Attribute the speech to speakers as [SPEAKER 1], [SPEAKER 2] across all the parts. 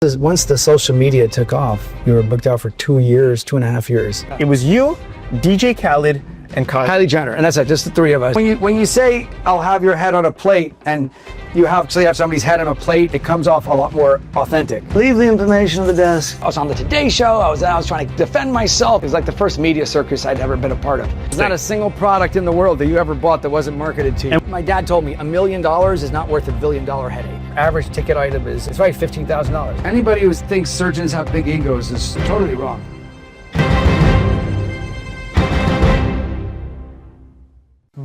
[SPEAKER 1] Once the social media took off, you were booked out for 2 years, 2.5 years.
[SPEAKER 2] It was you, DJ Khaled, and
[SPEAKER 1] Kylie Jenner, and that's it, just the three of us. When you say, I'll have your head on a plate, and you actually have somebody's head on a plate, it comes off a lot more authentic. Leave the information on the desk. I was on the Today Show, I was trying to defend myself. It was like the first media circus I'd ever been a part of. There's not a single product in the world that you ever bought that wasn't marketed to you. And my dad told me $1 million is not worth $1 billion headache. Average ticket item is, it's probably $15,000. Anybody who thinks surgeons have big egos is totally wrong.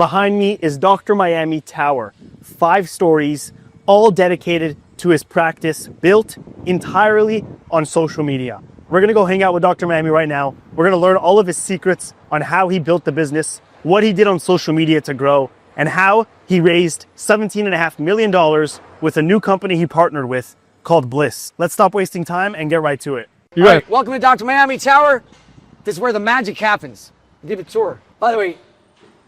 [SPEAKER 2] behind me is Dr. Miami Tower. 5 stories, all dedicated to his practice, built entirely on social media. We're gonna go hang out with Dr. Miami right now. We're gonna learn all of his secrets on how he built the business, what he did on social media to grow, and how he raised $17.5 million with a new company he partnered with called Bliss. Let's stop wasting time and get right to it.
[SPEAKER 1] All right, welcome to Dr. Miami Tower. This is where the magic happens. I'll give you a tour. By the way,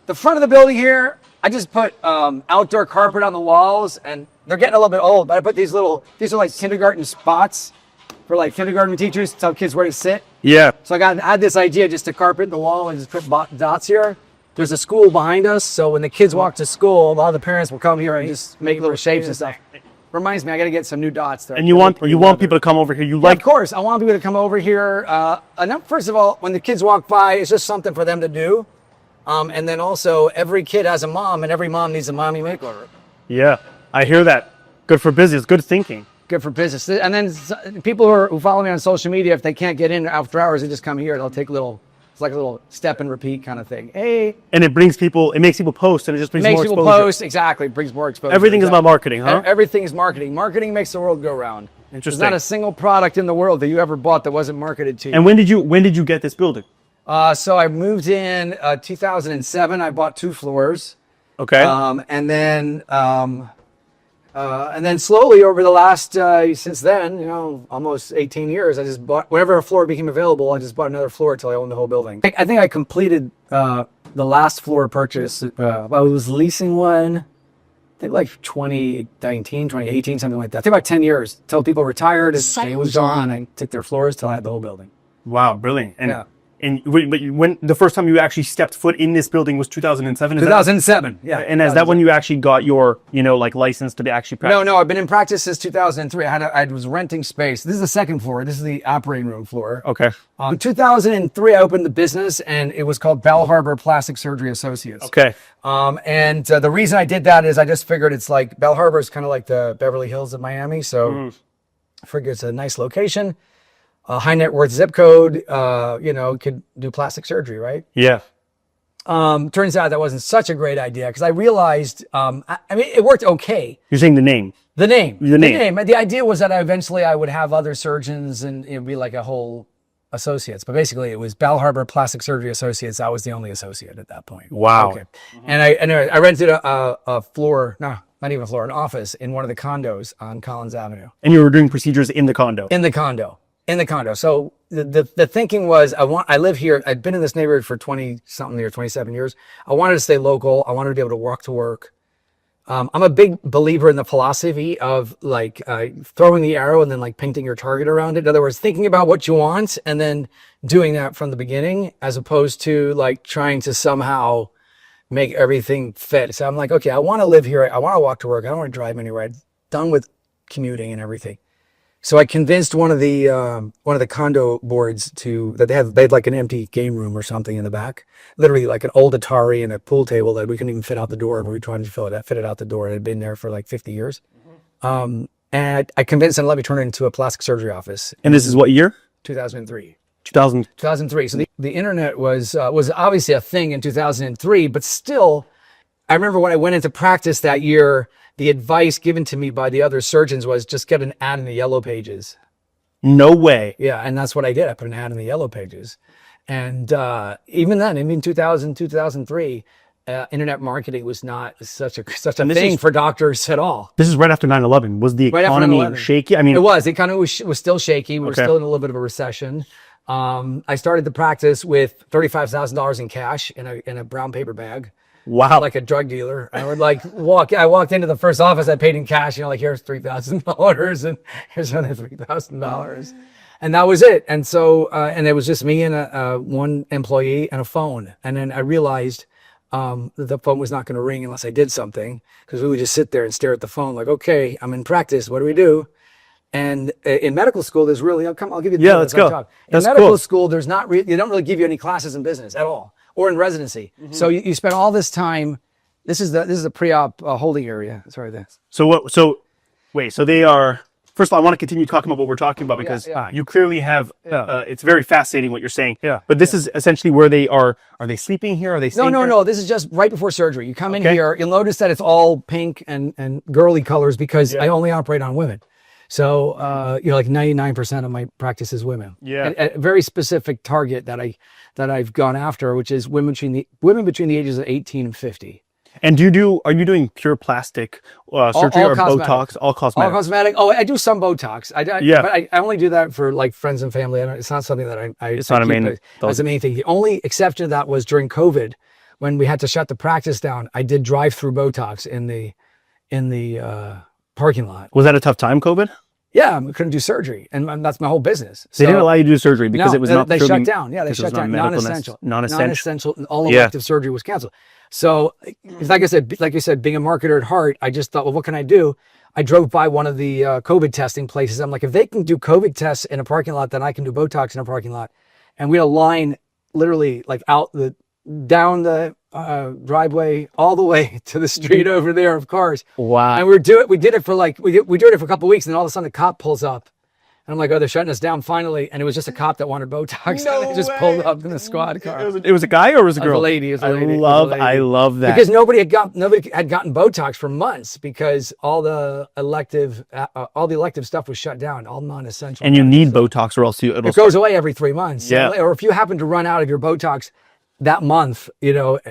[SPEAKER 1] the front of the building here, I just put outdoor carpet on the walls, and they're getting a little bit old, but I put these are like kindergarten spots for like kindergarten teachers to tell kids where to sit.
[SPEAKER 2] Yeah.
[SPEAKER 1] So I had this idea just to carpet the wall and just put dots here. There's a school behind us, so when the kids walk to school, a lot of the parents will come here and just make little shapes and stuff. Reminds me, I got to get some new dots there.
[SPEAKER 2] And you want people to come over here.
[SPEAKER 1] Of course, I want people to come over here. First of all, when the kids walk by, it's just something for them to do. And then also, every kid has a mom, and every mom needs a mommy makeover.
[SPEAKER 2] Yeah, I hear that. Good for business. Good thinking.
[SPEAKER 1] Good for business. And then people who follow me on social media, if they can't get in after hours, they just come here. They'll take it's like a little step and repeat kind of thing. Hey.
[SPEAKER 2] And it makes people post, and it just brings more exposure.
[SPEAKER 1] Makes people post, exactly. It brings more exposure.
[SPEAKER 2] Everything is about marketing, huh?
[SPEAKER 1] Everything is marketing. Marketing makes the world go round.
[SPEAKER 2] Interesting.
[SPEAKER 1] There's not a single product in the world that you ever bought that wasn't marketed to you.
[SPEAKER 2] And when did you get this building?
[SPEAKER 1] So I moved in 2007. I bought 2 floors.
[SPEAKER 2] Okay.
[SPEAKER 1] And then slowly over the last, since then, almost 18 years, I just bought, whenever a floor became available, I just bought another floor until I owned the whole building. I think I completed the last floor purchase. I was leasing one, I think like 2019, 2018, something like that. I think about 10 years until people retired and they was gone. I took their floors till I had the whole building.
[SPEAKER 2] Wow, brilliant. And
[SPEAKER 1] yeah.
[SPEAKER 2] And when the first time you actually stepped foot in this building was 2007?
[SPEAKER 1] 2007, yeah.
[SPEAKER 2] And is that when you actually got your, license to be actually practice?
[SPEAKER 1] No, I've been in practice since 2003. I was renting space. This is the second floor. This is the operating room floor.
[SPEAKER 2] Okay.
[SPEAKER 1] In 2003, I opened the business, and it was called Bell Harbor Plastic Surgery Associates.
[SPEAKER 2] Okay.
[SPEAKER 1] And the reason I did that is I just figured it's like Bell Harbor is kind of like the Beverly Hills of Miami. So I figured it's a nice location. High net worth zip code, could do plastic surgery, right?
[SPEAKER 2] Yeah.
[SPEAKER 1] Turns out that wasn't such a great idea because I realized, it worked okay.
[SPEAKER 2] You're saying the name?
[SPEAKER 1] The name.
[SPEAKER 2] The name.
[SPEAKER 1] The idea was that eventually I would have other surgeons and it would be like a whole associates. But basically it was Bell Harbor Plastic Surgery Associates. I was the only associate at that point.
[SPEAKER 2] Wow. Okay.
[SPEAKER 1] And I rented a floor, no, not even a floor, an office in one of the condos on Collins Avenue.
[SPEAKER 2] And you were doing procedures in the condo?
[SPEAKER 1] In the condo. So the thinking was, I live here. I'd been in this neighborhood for 20 something years, 27 years. I wanted to stay local. I wanted to be able to walk to work. I'm a big believer in the philosophy of like throwing the arrow and then like painting your target around it. In other words, thinking about what you want and then doing that from the beginning, as opposed to like trying to somehow make everything fit. So I'm like, okay, I want to live here. I want to walk to work. I don't want to drive anywhere. I'm done with commuting and everything. So I convinced one of the condo boards they had like an empty game room or something in the back, literally like an old Atari and a pool table that we couldn't even fit out the door. But we were trying to fit it out the door. It had been there for like 50 years. And I convinced them to let me turn it into a plastic surgery office.
[SPEAKER 2] And this is what year?
[SPEAKER 1] 2003.
[SPEAKER 2] 2003.
[SPEAKER 1] So the internet was obviously a thing in 2003, but still, I remember when I went into practice that year, the advice given to me by the other surgeons was just get an ad in the yellow pages.
[SPEAKER 2] No way.
[SPEAKER 1] Yeah, and that's what I did. I put an ad in the yellow pages. And even then, in 2003, internet marketing was not such a thing for doctors at all.
[SPEAKER 2] This is right after 9/11. Was the economy shaky? I mean,
[SPEAKER 1] it was. The economy was still shaky. We were still in a little bit of a recession. I started the practice with $35,000 in cash in a brown paper bag.
[SPEAKER 2] Wow.
[SPEAKER 1] like a drug dealer. I would like I walked into the first office, I paid in cash, like here's $3,000 and here's another $3,000. And that was it. And so, and it was just me and one employee and a phone. And then I realized that the phone was not going to ring unless I did something, because we would just sit there and stare at the phone like, okay, I'm in practice. What do we do? And in medical school, there's really, I'll give you the
[SPEAKER 2] let's go.
[SPEAKER 1] In
[SPEAKER 2] That's
[SPEAKER 1] medical
[SPEAKER 2] cool.
[SPEAKER 1] school, there's not they don't really give you any classes in business at all, or in residency. So you spend all this time. This is the pre-op holding area. Sorry, this.
[SPEAKER 2] So they are. First of all, I want to continue talking about what we're talking about, because you clearly have. It's very fascinating what you're saying.
[SPEAKER 1] Yeah.
[SPEAKER 2] But this is essentially where they are. Are they sleeping here? Are they staying here?
[SPEAKER 1] No. This is just right before surgery. You come in here. You'll notice that it's all pink and girly colors because I only operate on women. So like 99% of my practice is women.
[SPEAKER 2] Yeah.
[SPEAKER 1] And a very specific target that I've gone after, which is women between the ages of 18 and 50.
[SPEAKER 2] And are you doing pure plastic surgery, or
[SPEAKER 1] cosmetic.
[SPEAKER 2] Botox? All cosmetic.
[SPEAKER 1] All cosmetic. Oh, I do some Botox. But I only do that for like friends and family. It's not something that
[SPEAKER 2] It's not a main.
[SPEAKER 1] That's the main thing. The only exception to that was during COVID, when we had to shut the practice down. I did drive-through Botox in the parking lot.
[SPEAKER 2] Was that a tough time, COVID?
[SPEAKER 1] Yeah, we couldn't do surgery, and that's my whole business.
[SPEAKER 2] They didn't allow you to do surgery because
[SPEAKER 1] No,
[SPEAKER 2] it was not.
[SPEAKER 1] They
[SPEAKER 2] proving-
[SPEAKER 1] shut down. Yeah, they
[SPEAKER 2] because it was
[SPEAKER 1] shut down.
[SPEAKER 2] not medical
[SPEAKER 1] Non-essential.
[SPEAKER 2] Non-essential.
[SPEAKER 1] And all elective surgery was canceled. So, like I said, being a marketer at heart, I just thought, well, what can I do? I drove by one of the COVID testing places. I'm like, if they can do COVID tests in a parking lot, then I can do Botox in a parking lot. And we had a line literally like down the driveway all the way to the street over there of cars.
[SPEAKER 2] Wow.
[SPEAKER 1] And we did it for a couple of weeks, and all of a sudden a cop pulls up. And I'm like, oh, they're shutting us down finally. And it was just a cop that wanted Botox.
[SPEAKER 2] No
[SPEAKER 1] and they just
[SPEAKER 2] way.
[SPEAKER 1] pulled up in a squad car.
[SPEAKER 2] It was a guy or was it a girl?
[SPEAKER 1] It was a lady. It was a lady.
[SPEAKER 2] I love that.
[SPEAKER 1] Because nobody had gotten Botox for months, because all the elective stuff was shut down, all non-essential.
[SPEAKER 2] And you need Botox, or else it'll
[SPEAKER 1] It goes away every 3 months.
[SPEAKER 2] Yeah.
[SPEAKER 1] Or if you happen to run out of your Botox that month, you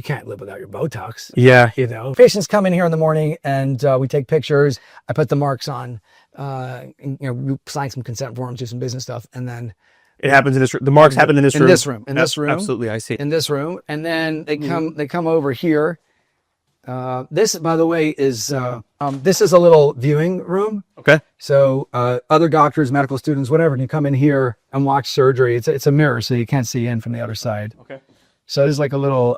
[SPEAKER 1] can't live without your Botox.
[SPEAKER 2] Yeah.
[SPEAKER 1] Patients come in here in the morning, and we take pictures. I put the marks on. We sign some consent forms, do some business stuff, and then
[SPEAKER 2] It happens in this room. The marks happen in this room.
[SPEAKER 1] In this room.
[SPEAKER 2] Absolutely, I see.
[SPEAKER 1] In this room, and then they come over here. This, by the way, is this is a little viewing room.
[SPEAKER 2] Okay.
[SPEAKER 1] So other doctors, medical students, whatever, and you come in here and watch surgery. It's a mirror, so you can't see in from the other side.
[SPEAKER 2] Okay.
[SPEAKER 1] So there's like a little,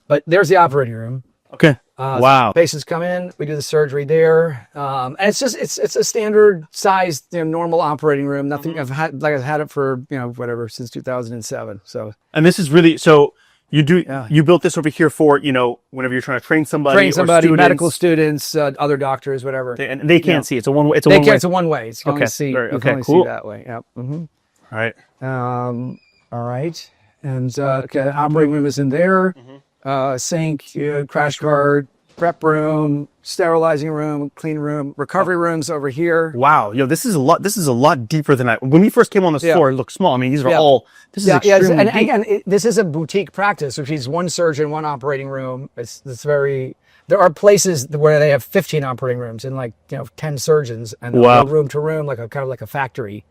[SPEAKER 1] but there's the operating room.
[SPEAKER 2] Okay. Wow.
[SPEAKER 1] Patients come in, we do the surgery there, and it's a standard sized, normal operating room. Nothing I've had it for whatever since 2007. So.
[SPEAKER 2] And this is really so. You built this over here for whenever you're trying to train somebody, or students,
[SPEAKER 1] medical students, other doctors, whatever.
[SPEAKER 2] and they can't see. It's a one way.
[SPEAKER 1] It's a one way. It's you can only see. You can only see that way. Yep. Mm-hmm.
[SPEAKER 2] All right.
[SPEAKER 1] All right. And operating room is in there. Sink, crash guard, prep room, sterilizing room, clean room, recovery rooms over here.
[SPEAKER 2] Wow, this is a lot. This is a lot deeper than when we first came on the floor. It looked small. I mean, these are all. This is extremely
[SPEAKER 1] and
[SPEAKER 2] deep.
[SPEAKER 1] again, this is a boutique practice, which means one surgeon, one operating room. It's very. There are places where they have 15 operating rooms and 10 surgeons, and they'll go room to room, kind of like a factory.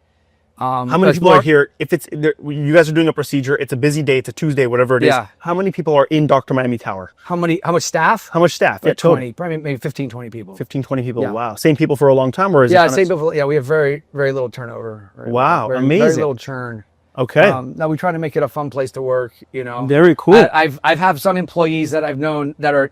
[SPEAKER 2] How many people are here? If you guys are doing a procedure, it's a busy day, it's a Tuesday, whatever it is.
[SPEAKER 1] Yeah.
[SPEAKER 2] How many people are in Dr. Miami Tower?
[SPEAKER 1] How much staff?
[SPEAKER 2] How much staff?
[SPEAKER 1] Yeah, 20, probably maybe 15, 20 people.
[SPEAKER 2] 15, 20 people.
[SPEAKER 1] Yeah.
[SPEAKER 2] Wow. Same people for a long time, or is it
[SPEAKER 1] same people. Yeah, we have very, very little turnover.
[SPEAKER 2] Wow, amazing.
[SPEAKER 1] Very little churn.
[SPEAKER 2] Okay.
[SPEAKER 1] Now we try to make it a fun place to work.
[SPEAKER 2] Very cool.
[SPEAKER 1] I've had some employees that I've known that are,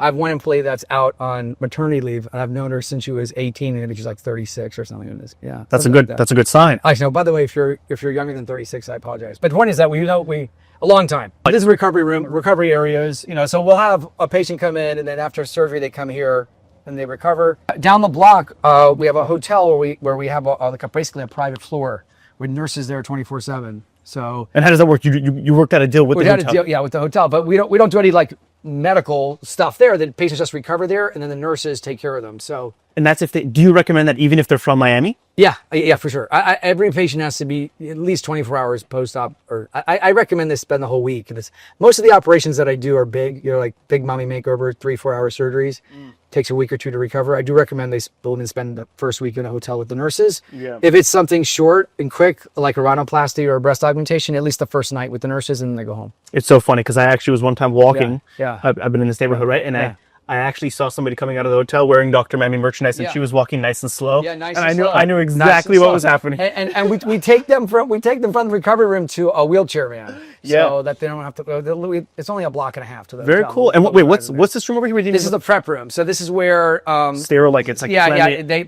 [SPEAKER 1] I have one employee that's out on maternity leave, and I've known her since she was 18, and she's like 36 or something. Yeah,
[SPEAKER 2] that's a good sign.
[SPEAKER 1] Actually, no. By the way, if you're younger than 36, I apologize. But the point is that we a long time. This is a recovery room, recovery areas. So we'll have a patient come in, and then after surgery, they come here and they recover. Down the block, we have a hotel where we have basically a private floor with nurses there 24/7. So.
[SPEAKER 2] And how does that work? You worked out a deal with the hotel?
[SPEAKER 1] With the hotel, but we don't do any medical stuff there. The patients just recover there, and then the nurses take care of them. So.
[SPEAKER 2] And that's do you recommend that even if they're from Miami?
[SPEAKER 1] Yeah, for sure. Every patient has to be at least 24 hours post-op, or I recommend they spend the whole week. Most of the operations that I do are big, like big mommy makeover, 3-4 hour surgeries. takes a week or two to recover. I do recommend they women spend the first week in a hotel with the nurses.
[SPEAKER 2] Yeah.
[SPEAKER 1] If it's something short and quick, like a rhinoplasty or a breast augmentation, at least the first night with the nurses, and then they go home.
[SPEAKER 2] It's so funny because I actually was one time walking.
[SPEAKER 1] Yeah.
[SPEAKER 2] I've been in this neighborhood, right? And
[SPEAKER 1] Yeah.
[SPEAKER 2] I actually saw somebody coming out of the hotel wearing Dr. Mammy merchandise, and
[SPEAKER 1] Yeah.
[SPEAKER 2] she was walking nice and slow.
[SPEAKER 1] Yeah, nice
[SPEAKER 2] and
[SPEAKER 1] and slow.
[SPEAKER 2] I knew
[SPEAKER 1] Nice
[SPEAKER 2] exactly
[SPEAKER 1] and
[SPEAKER 2] what
[SPEAKER 1] slow.
[SPEAKER 2] was happening.
[SPEAKER 1] And we take them from the recovery room to a wheelchair van,
[SPEAKER 2] Yeah.
[SPEAKER 1] so that they don't have to. It's only a block and a half to the
[SPEAKER 2] Very
[SPEAKER 1] hotel.
[SPEAKER 2] cool. And wait, what's this room over here? We didn't
[SPEAKER 1] This is the prep room. So this is where
[SPEAKER 2] sterile, like it's like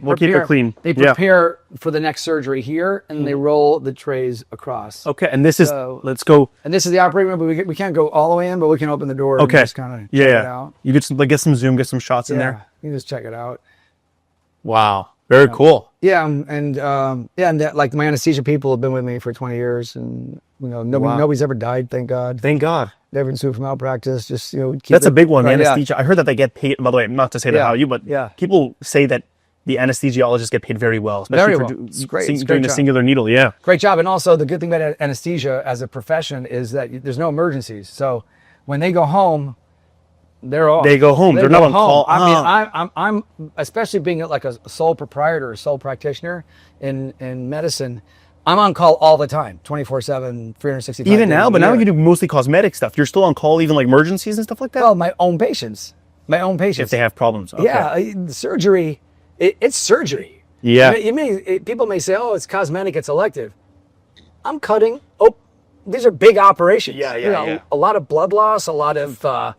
[SPEAKER 2] we'll keep it clean.
[SPEAKER 1] They
[SPEAKER 2] Yeah.
[SPEAKER 1] prepare for the next surgery here, and they roll the trays across.
[SPEAKER 2] Okay, and this is
[SPEAKER 1] So-
[SPEAKER 2] let's go.
[SPEAKER 1] And this is the operating room, but we can't go all the way in, but we can open the door.
[SPEAKER 2] Okay,
[SPEAKER 1] And just kind of
[SPEAKER 2] yeah,
[SPEAKER 1] check
[SPEAKER 2] yeah.
[SPEAKER 1] it out.
[SPEAKER 2] You get some zoom, get some shots in
[SPEAKER 1] Yeah,
[SPEAKER 2] there.
[SPEAKER 1] you can just check it out.
[SPEAKER 2] Wow, very cool.
[SPEAKER 1] Yeah, and that, like my anesthesia people have been with me for 20 years, and nobody's ever died, thank God.
[SPEAKER 2] Thank God.
[SPEAKER 1] Never been sued for malpractice. Just keep
[SPEAKER 2] That's a big one. The
[SPEAKER 1] right, yeah.
[SPEAKER 2] anesthesia. I heard that they get paid. By the way, not to say that
[SPEAKER 1] Yeah,
[SPEAKER 2] how you, but
[SPEAKER 1] yeah.
[SPEAKER 2] people say that the anesthesiologists get paid very well, especially
[SPEAKER 1] Very
[SPEAKER 2] for
[SPEAKER 1] well. It's great. It's a
[SPEAKER 2] doing
[SPEAKER 1] great
[SPEAKER 2] the
[SPEAKER 1] job.
[SPEAKER 2] singular needle. Yeah.
[SPEAKER 1] Great job. And also the good thing about anesthesia as a profession is that there's no emergencies. So when they go home, they're off.
[SPEAKER 2] They go home. They're not
[SPEAKER 1] go
[SPEAKER 2] on call.
[SPEAKER 1] I mean, I'm especially being like a sole proprietor, a sole practitioner in medicine. I'm on call all the time, 24/7, 365
[SPEAKER 2] Even
[SPEAKER 1] days
[SPEAKER 2] now,
[SPEAKER 1] a
[SPEAKER 2] but now
[SPEAKER 1] year.
[SPEAKER 2] you do mostly cosmetic stuff. You're still on call, even like emergencies and stuff like that.
[SPEAKER 1] Well, my own patients.
[SPEAKER 2] If they have problems. Okay.
[SPEAKER 1] Yeah, the surgery. It's surgery.
[SPEAKER 2] Yeah.
[SPEAKER 1] People may say, "Oh, it's cosmetic, it's elective." I'm cutting. Oh, these are big operations.
[SPEAKER 2] Yeah.
[SPEAKER 1] A lot of blood loss, a lot of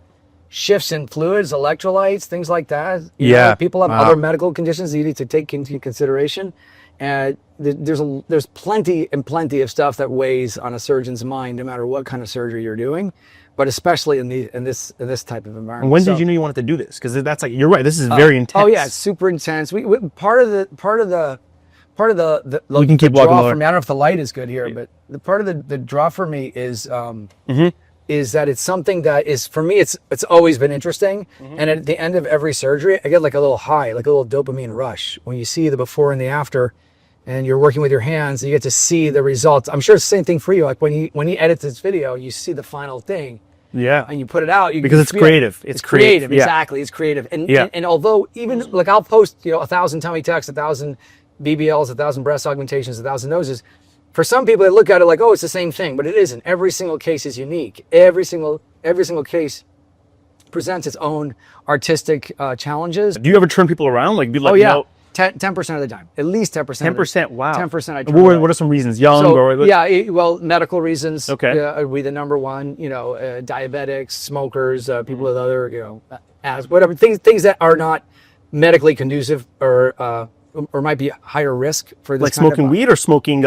[SPEAKER 1] shifts in fluids, electrolytes, things like that. You
[SPEAKER 2] Yeah.
[SPEAKER 1] know, people have
[SPEAKER 2] Wow.
[SPEAKER 1] other medical conditions that you need to take into consideration. And there's plenty of stuff that weighs on a surgeon's mind, no matter what kind of surgery you're doing, but especially in this type of environment.
[SPEAKER 2] And when
[SPEAKER 1] So-
[SPEAKER 2] did you know you wanted to do this? Because that's like, you're right. This is very intense.
[SPEAKER 1] Oh yeah, it's super intense. We part of the
[SPEAKER 2] We can keep
[SPEAKER 1] the
[SPEAKER 2] walking
[SPEAKER 1] draw
[SPEAKER 2] lower.
[SPEAKER 1] for me. I don't know if the light is good here, but the part of the draw for me is is that it's something that is, for me, it's always been interesting. And at the end of every surgery, I get like a little high, like a little dopamine rush when you see the before and the after, and you're working with your hands, and you get to see the results. I'm sure it's the same thing for you. Like when you edit this video, you see the final thing.
[SPEAKER 2] Yeah.
[SPEAKER 1] And you put it out
[SPEAKER 2] Because it's creative. It's
[SPEAKER 1] creative.
[SPEAKER 2] creative, yeah.
[SPEAKER 1] Exactly. It's creative. And,
[SPEAKER 2] Yeah.
[SPEAKER 1] and although even like I'll post, 1,000 tummy tucks, 1,000 BBLs, 1,000 breast augmentations, 1,000 noses. For some people, they look at it like, oh, it's the same thing, but it isn't. Every single case is unique. Every single case presents its own artistic challenges.
[SPEAKER 2] Do you ever turn people around? Like, be like,
[SPEAKER 1] Oh yeah,
[SPEAKER 2] no,
[SPEAKER 1] 10% of the time, at least 10%.
[SPEAKER 2] 10%. Wow.
[SPEAKER 1] 10%. I turn
[SPEAKER 2] What,
[SPEAKER 1] away.
[SPEAKER 2] what are some reasons? Young
[SPEAKER 1] So,
[SPEAKER 2] or
[SPEAKER 1] yeah, well, medical reasons.
[SPEAKER 2] Okay.
[SPEAKER 1] Would be the number one. Diabetics, smokers, people with other, as whatever things that are not medically conducive or might be higher risk for this
[SPEAKER 2] like
[SPEAKER 1] kind
[SPEAKER 2] smoking
[SPEAKER 1] of,
[SPEAKER 2] weed or smoking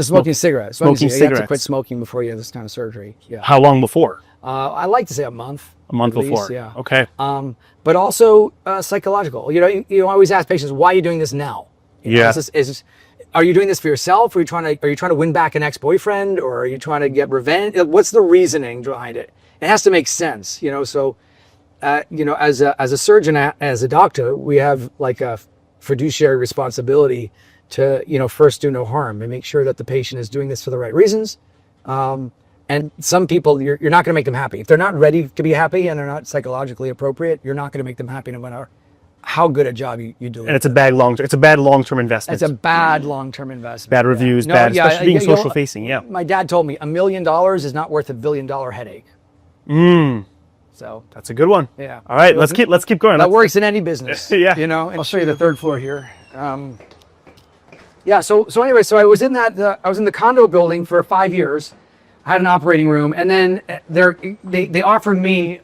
[SPEAKER 1] smoking cigarettes.
[SPEAKER 2] smoking
[SPEAKER 1] You have to
[SPEAKER 2] cigarettes.
[SPEAKER 1] quit smoking before you have this kind of surgery. Yeah.
[SPEAKER 2] How long before?
[SPEAKER 1] I like to say a month.
[SPEAKER 2] A month
[SPEAKER 1] at least,
[SPEAKER 2] before.
[SPEAKER 1] yeah.
[SPEAKER 2] Okay.
[SPEAKER 1] But also psychological. You always ask patients, why are you doing this now?
[SPEAKER 2] Yeah.
[SPEAKER 1] Are you doing this for yourself? Are you trying to win back an ex-boyfriend, or are you trying to get revenge? What's the reasoning behind it? It has to make sense, So, as a surgeon, as a doctor, we have like a fiduciary responsibility to, first do no harm and make sure that the patient is doing this for the right reasons. And some people, you're not going to make them happy if they're not ready to be happy and they're not psychologically appropriate. You're not going to make them happy no matter how good a job you do.
[SPEAKER 2] And it's a bad long-term investment.
[SPEAKER 1] It's a bad long-term investment.
[SPEAKER 2] bad reviews,
[SPEAKER 1] No,
[SPEAKER 2] bad,
[SPEAKER 1] yeah,
[SPEAKER 2] especially being
[SPEAKER 1] you know,
[SPEAKER 2] social facing. Yeah.
[SPEAKER 1] My dad told me $1 million is not worth $1 billion headache. So
[SPEAKER 2] That's a good one.
[SPEAKER 1] yeah.
[SPEAKER 2] All right, let's keep going.
[SPEAKER 1] That works in any business.
[SPEAKER 2] Yeah.
[SPEAKER 1] And I'll show you the third floor here. Yeah. So anyway, I was in I was in the condo building for 5 years. I had an operating room, and then they offered me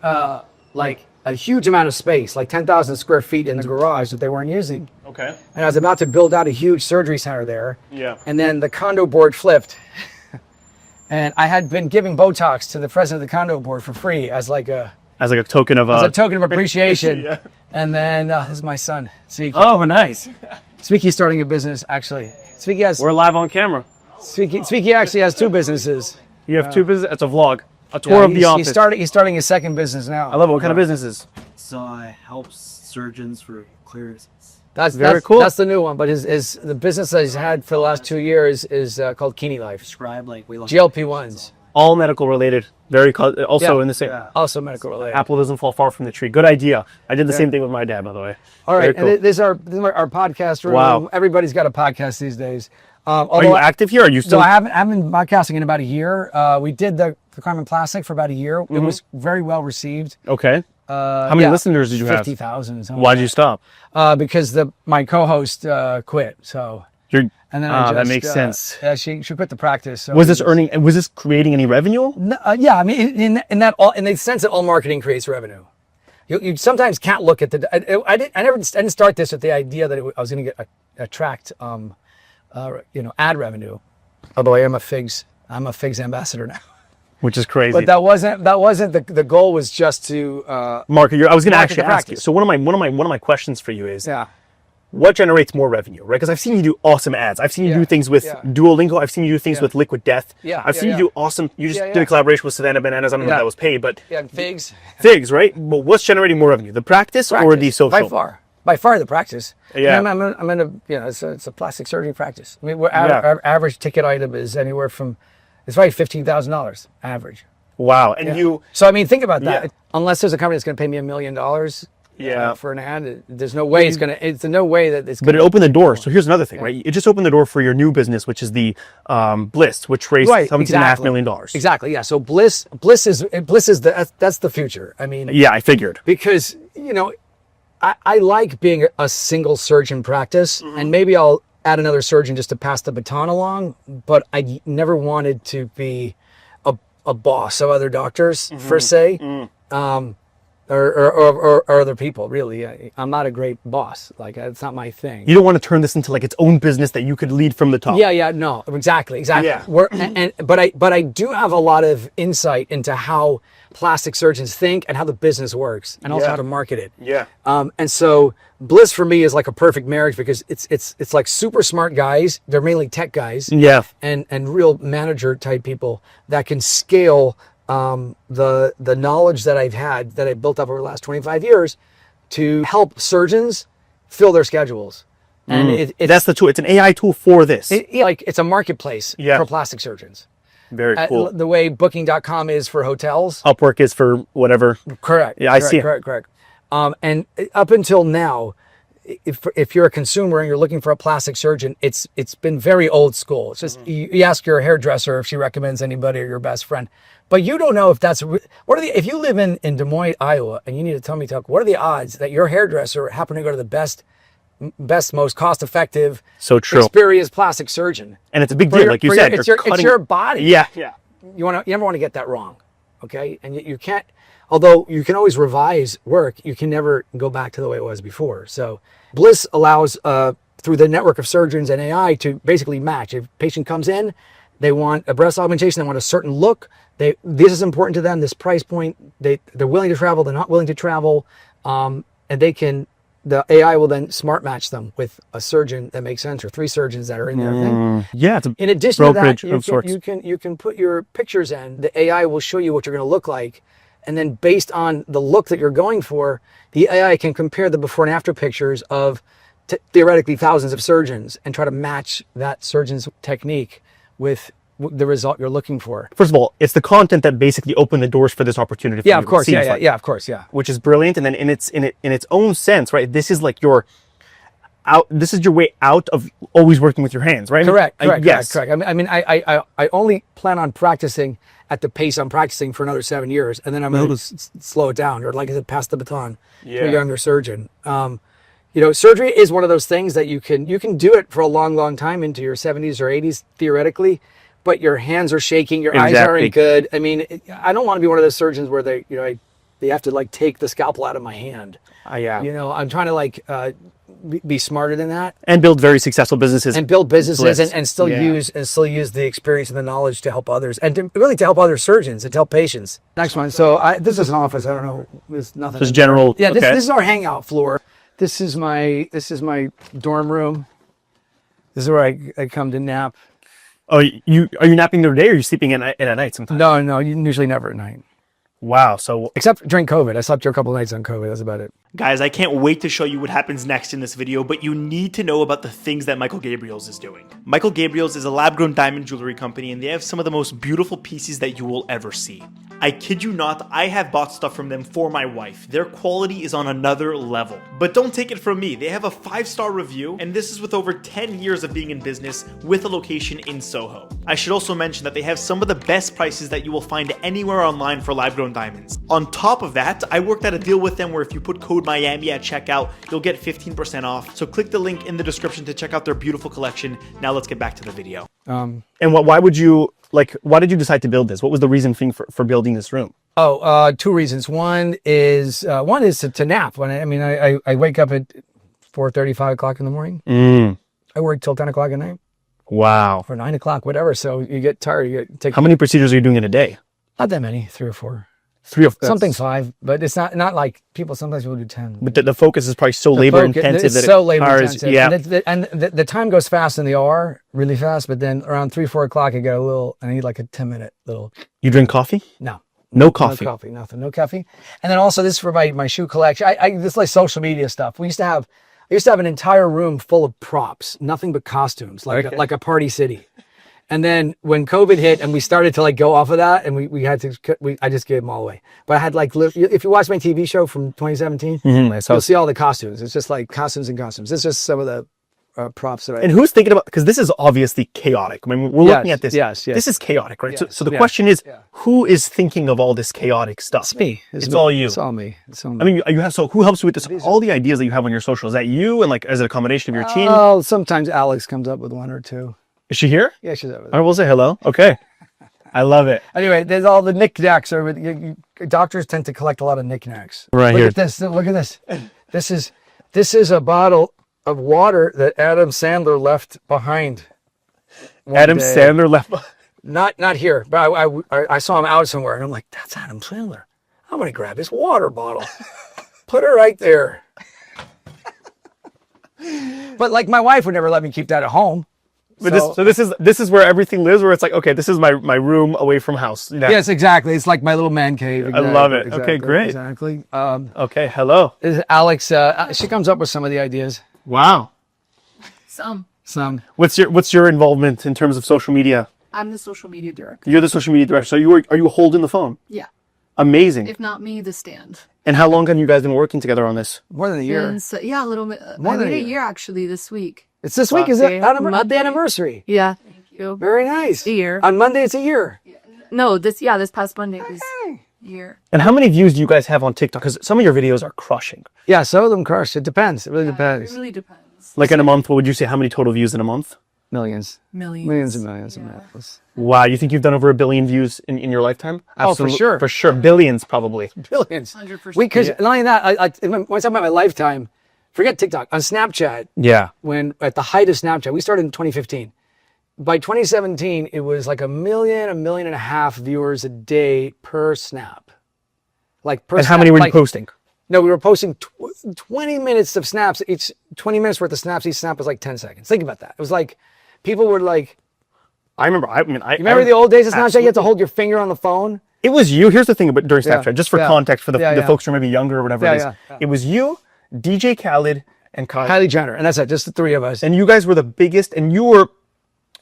[SPEAKER 1] like a huge amount of space, like 10,000 square feet in the garage that they weren't using.
[SPEAKER 2] Okay.
[SPEAKER 1] And I was about to build out a huge surgery center there.
[SPEAKER 2] Yeah.
[SPEAKER 1] And then the condo board flipped. And I had been giving Botox to the president of the condo board for free as like a
[SPEAKER 2] token of
[SPEAKER 1] as a token of appreciation.
[SPEAKER 2] Yeah.
[SPEAKER 1] And then this is my son, Sviki.
[SPEAKER 2] Oh, nice.
[SPEAKER 1] Sviki's starting a business, actually.
[SPEAKER 2] We're live on camera.
[SPEAKER 1] Sviki actually has 2 businesses.
[SPEAKER 2] You have 2 businesses. It's a vlog, a
[SPEAKER 1] Yeah,
[SPEAKER 2] tour of the office.
[SPEAKER 1] He's starting his second business now.
[SPEAKER 2] I love it. What kind of businesses?
[SPEAKER 3] So I help surgeons for clearances.
[SPEAKER 1] That's
[SPEAKER 2] Very cool.
[SPEAKER 1] That's the new one. But the business that he's had for the last 2 years is called Kini Life.
[SPEAKER 3] Describe like weight loss.
[SPEAKER 1] GLP-1s.
[SPEAKER 2] All medical related. Very also
[SPEAKER 1] Yeah.
[SPEAKER 2] in the same.
[SPEAKER 1] Also medical related.
[SPEAKER 2] Apple doesn't fall far from the tree. Good idea. I did the same thing with my dad, by the way.
[SPEAKER 1] All right,
[SPEAKER 2] Very cool.
[SPEAKER 1] and this is our podcast room.
[SPEAKER 2] Wow.
[SPEAKER 1] Everybody's got a podcast these days.
[SPEAKER 2] Are you active here? Are you still?
[SPEAKER 1] So I haven't been podcasting in about a year. We did the Crime and Plastic for about a year. It was very well received.
[SPEAKER 2] Okay. How many listeners did you have?
[SPEAKER 1] 50,000.
[SPEAKER 2] Why'd you stop?
[SPEAKER 1] Because my co-host quit. So
[SPEAKER 2] You're.
[SPEAKER 1] and then I just,
[SPEAKER 2] that makes sense.
[SPEAKER 1] Yeah, she quit the practice. So
[SPEAKER 2] Was this earning? Was this creating any revenue?
[SPEAKER 1] Yeah, I mean, in the sense that all marketing creates revenue. You sometimes can't look at the. I didn't start this with the idea that I was going to attract ad revenue. Although I'm a Figs ambassador now.
[SPEAKER 2] Which is crazy.
[SPEAKER 1] But that wasn't the goal. Was just to
[SPEAKER 2] Mark, I was going to
[SPEAKER 1] market
[SPEAKER 2] actually
[SPEAKER 1] the
[SPEAKER 2] ask you.
[SPEAKER 1] practice.
[SPEAKER 2] So one of my questions for you is,
[SPEAKER 1] yeah.
[SPEAKER 2] what generates more revenue, right? Because I've seen you do awesome ads. I've seen you do things with Duolingo. I've seen you do things with Liquid Death.
[SPEAKER 1] Yeah,
[SPEAKER 2] I've seen you do awesome. You just did a collaboration with Savannah Bananas. I don't know if that was paid, but
[SPEAKER 1] Figs.
[SPEAKER 2] Figs, right? But what's generating more revenue, the practice or the social?
[SPEAKER 1] By far the practice.
[SPEAKER 2] Yeah.
[SPEAKER 1] I'm in a it's a plastic surgery practice. I mean, our average ticket item is anywhere from it's probably $15,000 average.
[SPEAKER 2] Wow, and you.
[SPEAKER 1] So I mean, think about that.
[SPEAKER 2] Yeah.
[SPEAKER 1] Unless there's a company that's going to pay me $1 million.
[SPEAKER 2] Yeah.
[SPEAKER 1] For an ad, there's no way it's no way that it's.
[SPEAKER 2] But it opened the door. So here's another thing, right? It just opened the door for your new business, which is the Bliss, which raised $17.5 million.
[SPEAKER 1] Exactly. Yeah. So Bliss is that's the future. I mean.
[SPEAKER 2] Yeah, I figured.
[SPEAKER 1] Because I like being a single surgeon practice, and maybe I'll add another surgeon just to pass the baton along. But I never wanted to be a boss of other doctors per se. Or other people, really. I'm not a great boss. Like, it's not my thing.
[SPEAKER 2] You don't want to turn this into like its own business that you could lead from the top.
[SPEAKER 1] Yeah, no, exactly.
[SPEAKER 2] Yeah.
[SPEAKER 1] But I do have a lot of insight into how plastic surgeons think and how the business works, and also how to market it.
[SPEAKER 2] Yeah.
[SPEAKER 1] And so Bliss for me is like a perfect marriage because it's like super smart guys. They're mainly tech guys.
[SPEAKER 2] Yeah.
[SPEAKER 1] And real manager type people that can scale the knowledge that I built up over the last 25 years to help surgeons fill their schedules. And
[SPEAKER 2] that's the tool. It's an AI tool for this.
[SPEAKER 1] It's a marketplace for plastic surgeons.
[SPEAKER 2] Very cool.
[SPEAKER 1] The way booking.com is for hotels.
[SPEAKER 2] Upwork is for whatever.
[SPEAKER 1] Correct.
[SPEAKER 2] Yeah, I see.
[SPEAKER 1] Correct. And up until now, if you're a consumer and you're looking for a plastic surgeon, it's been very old school. It's just you ask your hairdresser if she recommends anybody or your best friend, but you don't know if that's if you live in Des Moines, Iowa, and you need a tummy tuck, what are the odds that your hairdresser happened to go to the best, most cost-effective,
[SPEAKER 2] so true,
[SPEAKER 1] experienced plastic surgeon?
[SPEAKER 2] And it's a big deal, like you said.
[SPEAKER 1] It's your body.
[SPEAKER 2] Yeah.
[SPEAKER 1] You never want to get that wrong, okay? And you can't. Although you can always revise work, you can never go back to the way it was before. So Bliss allows, through the network of surgeons and AI, to basically match. If a patient comes in, they want a breast augmentation, they want a certain look, this is important to them, this price point, they're willing to travel, they're not willing to travel, and the AI will then smart match them with a surgeon that makes sense, or 3 surgeons that are in there.
[SPEAKER 2] Yeah, it's a
[SPEAKER 1] in addition to that,
[SPEAKER 2] brokerage
[SPEAKER 1] you can put your pictures in. The AI will show you what you're going to look like. And then based on the look that you're going for, the AI can compare the before and after pictures of theoretically thousands of surgeons and try to match that surgeon's technique with the result you're looking for.
[SPEAKER 2] First of all, it's the content that basically opened the doors for this opportunity. For
[SPEAKER 1] Yeah, of course. Yeah, of course. Yeah.
[SPEAKER 2] Which is brilliant. And then in its own sense, right? This is like this is your way out of always working with your hands, right?
[SPEAKER 1] Correct.
[SPEAKER 2] Yes.
[SPEAKER 1] Correct. I mean, I only plan on practicing at the pace I'm practicing for another 7 years, and then I'm going to slow it down, or like I said, pass the baton to a younger surgeon. Surgery is one of those things that you can do it for a long time into your 70s or 80s theoretically, but your hands are shaking, your eyes aren't good. I mean, I don't want to be one of those surgeons where they have to like take the scalpel out of my hand. I'm trying to be smarter than that
[SPEAKER 2] and build very successful businesses
[SPEAKER 1] and still use the experience and the knowledge to help others and to help other surgeons and to help patients. Next one. So this is an office. I don't know. There's nothing.
[SPEAKER 2] Just general.
[SPEAKER 1] Yeah. This is our hangout floor. This is my dorm room. This is where I come to nap.
[SPEAKER 2] Oh, are you napping during the day, or are you sleeping at night sometimes?
[SPEAKER 1] No, usually never at night.
[SPEAKER 2] Wow. So
[SPEAKER 1] Except during COVID. I slept here a couple of nights on COVID. That's about it.
[SPEAKER 2] guys, I can't wait to show you what happens next in this video, but you need to know about the things that Michael Gabriels is doing. Michael Gabriels is a lab-grown diamond jewelry company, and they have some of the most beautiful pieces that you will ever see. I kid you not, I have bought stuff from them for my wife. Their quality is on another level. But don't take it from me, they have a 5-star review, and this is with over 10 years of being in business with a location in Soho. I should also mention that they have some of the best prices that you will find anywhere online for lab-grown diamonds. On top of that, I worked out a deal with them where if you put code Miami at checkout, you'll get 15% off. So click the link in the description to check out their beautiful collection. Now let's get back to the video.
[SPEAKER 1] Um,
[SPEAKER 2] And why would you, why did you decide to build this? What was the reason for building this room?
[SPEAKER 1] two reasons. One is to nap. When I wake up at 4:30, 5 o'clock in the morning. I work till 10 o'clock at night
[SPEAKER 2] Wow.
[SPEAKER 1] or 9 o'clock, whatever. So you get tired. You take
[SPEAKER 2] How many procedures are you doing in a day?
[SPEAKER 1] not that many, 3 or 4,
[SPEAKER 2] 3 or 4?
[SPEAKER 1] something 5, but it's not like sometimes people do 10.
[SPEAKER 2] But the focus is probably so labor intensive
[SPEAKER 1] It's
[SPEAKER 2] that
[SPEAKER 1] so
[SPEAKER 2] it
[SPEAKER 1] labor
[SPEAKER 2] tires-
[SPEAKER 1] intensive.
[SPEAKER 2] Yeah.
[SPEAKER 1] And the time goes fast in the OR, really fast. But then around 3, 4 o'clock, I need like a 10-minute little.
[SPEAKER 2] You drink coffee?
[SPEAKER 1] No.
[SPEAKER 2] No coffee.
[SPEAKER 1] No coffee, nothing, no coffee. And then also this is for my shoe collection. This is like social media stuff. I used to have an entire room full of props, nothing but costumes, like a party city. And then when COVID hit and we started to go off of that, and I just gave them all away. But I had if you watch my TV show from 2017, you'll see all the costumes. It's just like costumes and costumes. It's just some of the props that I.
[SPEAKER 2] And who's thinking about, because this is obviously chaotic. I mean, we're looking at this.
[SPEAKER 1] Yes.
[SPEAKER 2] This is chaotic, right?
[SPEAKER 1] Yes,
[SPEAKER 2] So the question is,
[SPEAKER 1] yeah.
[SPEAKER 2] who is thinking of all this chaotic stuff?
[SPEAKER 1] It's me.
[SPEAKER 2] It's all you.
[SPEAKER 1] It's all me. It's all me.
[SPEAKER 2] I mean, you have, so who helps you with this? All the ideas that you have on your social, is that you and as a combination of your team?
[SPEAKER 1] Oh, sometimes Alex comes up with 1 or 2.
[SPEAKER 2] Is she here?
[SPEAKER 1] Yeah, she's over there.
[SPEAKER 2] All right, we'll say hello. Okay. I love it.
[SPEAKER 1] Anyway, there's all the knickknacks. Doctors tend to collect a lot of knickknacks.
[SPEAKER 2] Right
[SPEAKER 1] Look
[SPEAKER 2] here.
[SPEAKER 1] at this. Look at this. This is a bottle of water that Adam Sandler left behind.
[SPEAKER 2] Adam Sandler left.
[SPEAKER 1] Not here, but I saw him out somewhere, and I'm like, that's Adam Sandler. I'm gonna grab his water bottle, put it right there. But my wife would never let me keep that at home.
[SPEAKER 2] But this is where everything lives, where it's like, okay, this is my room away from house. Yeah.
[SPEAKER 1] Yes, exactly. It's like my little man cave.
[SPEAKER 2] I love it.
[SPEAKER 1] Exactly,
[SPEAKER 2] Okay, great.
[SPEAKER 1] Exactly.
[SPEAKER 2] Okay, hello.
[SPEAKER 1] This is Alex, she comes up with some of the ideas.
[SPEAKER 2] Wow.
[SPEAKER 1] Some.
[SPEAKER 2] What's your involvement in terms of social media?
[SPEAKER 4] I'm the social media director.
[SPEAKER 2] You're the social media director. So are you holding the phone?
[SPEAKER 4] Yeah.
[SPEAKER 2] Amazing.
[SPEAKER 4] If not me, the stand.
[SPEAKER 2] And how long have you guys been working together on this?
[SPEAKER 1] More than a year.
[SPEAKER 4] And so, yeah, a little bit.
[SPEAKER 1] More
[SPEAKER 4] I
[SPEAKER 1] than
[SPEAKER 4] made
[SPEAKER 1] a
[SPEAKER 4] a year actually this week.
[SPEAKER 1] It's this week, is it?
[SPEAKER 4] Monday.
[SPEAKER 1] The anniversary.
[SPEAKER 4] Yeah. Thank you.
[SPEAKER 1] Very nice.
[SPEAKER 4] A year.
[SPEAKER 1] On Monday, it's a year.
[SPEAKER 4] No, this past Monday was a year.
[SPEAKER 2] And how many views do you guys have on TikTok? Because some of your videos are crushing.
[SPEAKER 1] Yeah, some of them crush. It depends. It really depends.
[SPEAKER 4] It really depends.
[SPEAKER 2] Like in a month, what would you say? How many total views in a month?
[SPEAKER 1] Millions.
[SPEAKER 4] Millions.
[SPEAKER 1] Millions and millions and millions.
[SPEAKER 2] Wow, you think you've done over 1 billion views in your lifetime?
[SPEAKER 1] Oh, for sure.
[SPEAKER 2] For sure. Billions, probably.
[SPEAKER 1] Billions.
[SPEAKER 4] 100%.
[SPEAKER 1] Because not only that, when I talk about my lifetime, forget TikTok. On Snapchat,
[SPEAKER 2] Yeah.
[SPEAKER 1] when at the height of Snapchat, we started in 2015. By 2017, it was like 1 million, 1.5 million viewers a day per snap. Per
[SPEAKER 2] And how
[SPEAKER 1] snap,
[SPEAKER 2] many were you posting?
[SPEAKER 1] No, we were posting 20 minutes of snaps. Each 20 minutes worth of snaps. Each snap was like 10 seconds. Think about that. It was like people were like.
[SPEAKER 2] I remember. I
[SPEAKER 1] Remember the old days of Snapchat? You had to hold your finger on the phone.
[SPEAKER 2] It was you. Here's the thing about during Snapchat, just for
[SPEAKER 1] yeah.
[SPEAKER 2] context for the
[SPEAKER 1] Yeah.
[SPEAKER 2] folks who are maybe younger or whatever it is.
[SPEAKER 1] Yeah.
[SPEAKER 2] It was you, DJ Khaled, and Kylie.
[SPEAKER 1] Kylie Jenner, and that's it. Just the 3 of us.
[SPEAKER 2] And you guys were the biggest, and you were.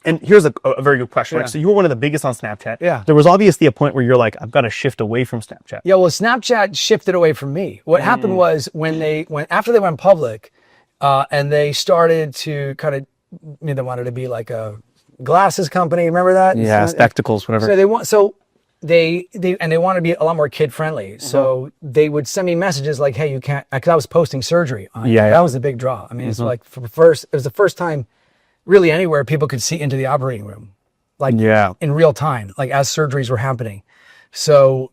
[SPEAKER 2] And here's a very good question. Right? So you were one of the biggest on Snapchat.
[SPEAKER 1] Yeah.
[SPEAKER 2] There was obviously a point where you're like, I've got to shift away from Snapchat.
[SPEAKER 1] Yeah, well, Snapchat shifted away from me. What happened was after they went public, and they started to kind of, they wanted to be like a glasses company. Remember that?
[SPEAKER 2] Yeah, spectacles, whatever.
[SPEAKER 1] So they want to be a lot more kid friendly. So they would send me messages like, "Hey, you can't," because I was posting surgery on it.
[SPEAKER 2] Yeah.
[SPEAKER 1] That was a big draw. I mean, it's like it was the first time, really anywhere people could see into the operating room, in real time, like as surgeries were happening. So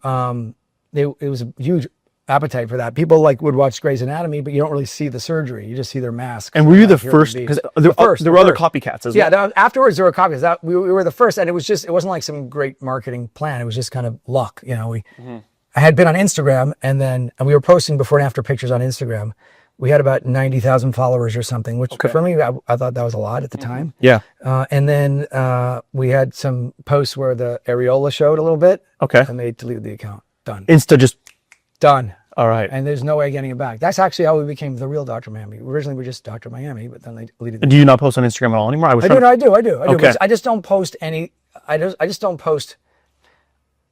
[SPEAKER 1] it was a huge appetite for that. People would watch Grey's Anatomy, but you don't really see the surgery. You just see their masks.
[SPEAKER 2] And were you the first? Because there were other copycats as well.
[SPEAKER 1] Yeah, afterwards there were copies. We were the first, and it wasn't like some great marketing plan. It was just kind of luck. I had been on Instagram, and we were posting before and after pictures on Instagram. We had about 90,000 followers or something, which for me, I thought that was a lot at the time.
[SPEAKER 2] Yeah.
[SPEAKER 1] And then we had some posts where the areola showed a little bit.
[SPEAKER 2] Okay.
[SPEAKER 1] And they deleted the account. Done.
[SPEAKER 2] Insta just,
[SPEAKER 1] Done.
[SPEAKER 2] all right.
[SPEAKER 1] And there's no way getting it back. That's actually how we became the real Dr. Miami. Originally, we were just Dr. Miami, but then they deleted it.
[SPEAKER 2] Do you not post on Instagram at all anymore?
[SPEAKER 1] I do.
[SPEAKER 2] Okay.
[SPEAKER 1] But I just don't post any. I just don't post.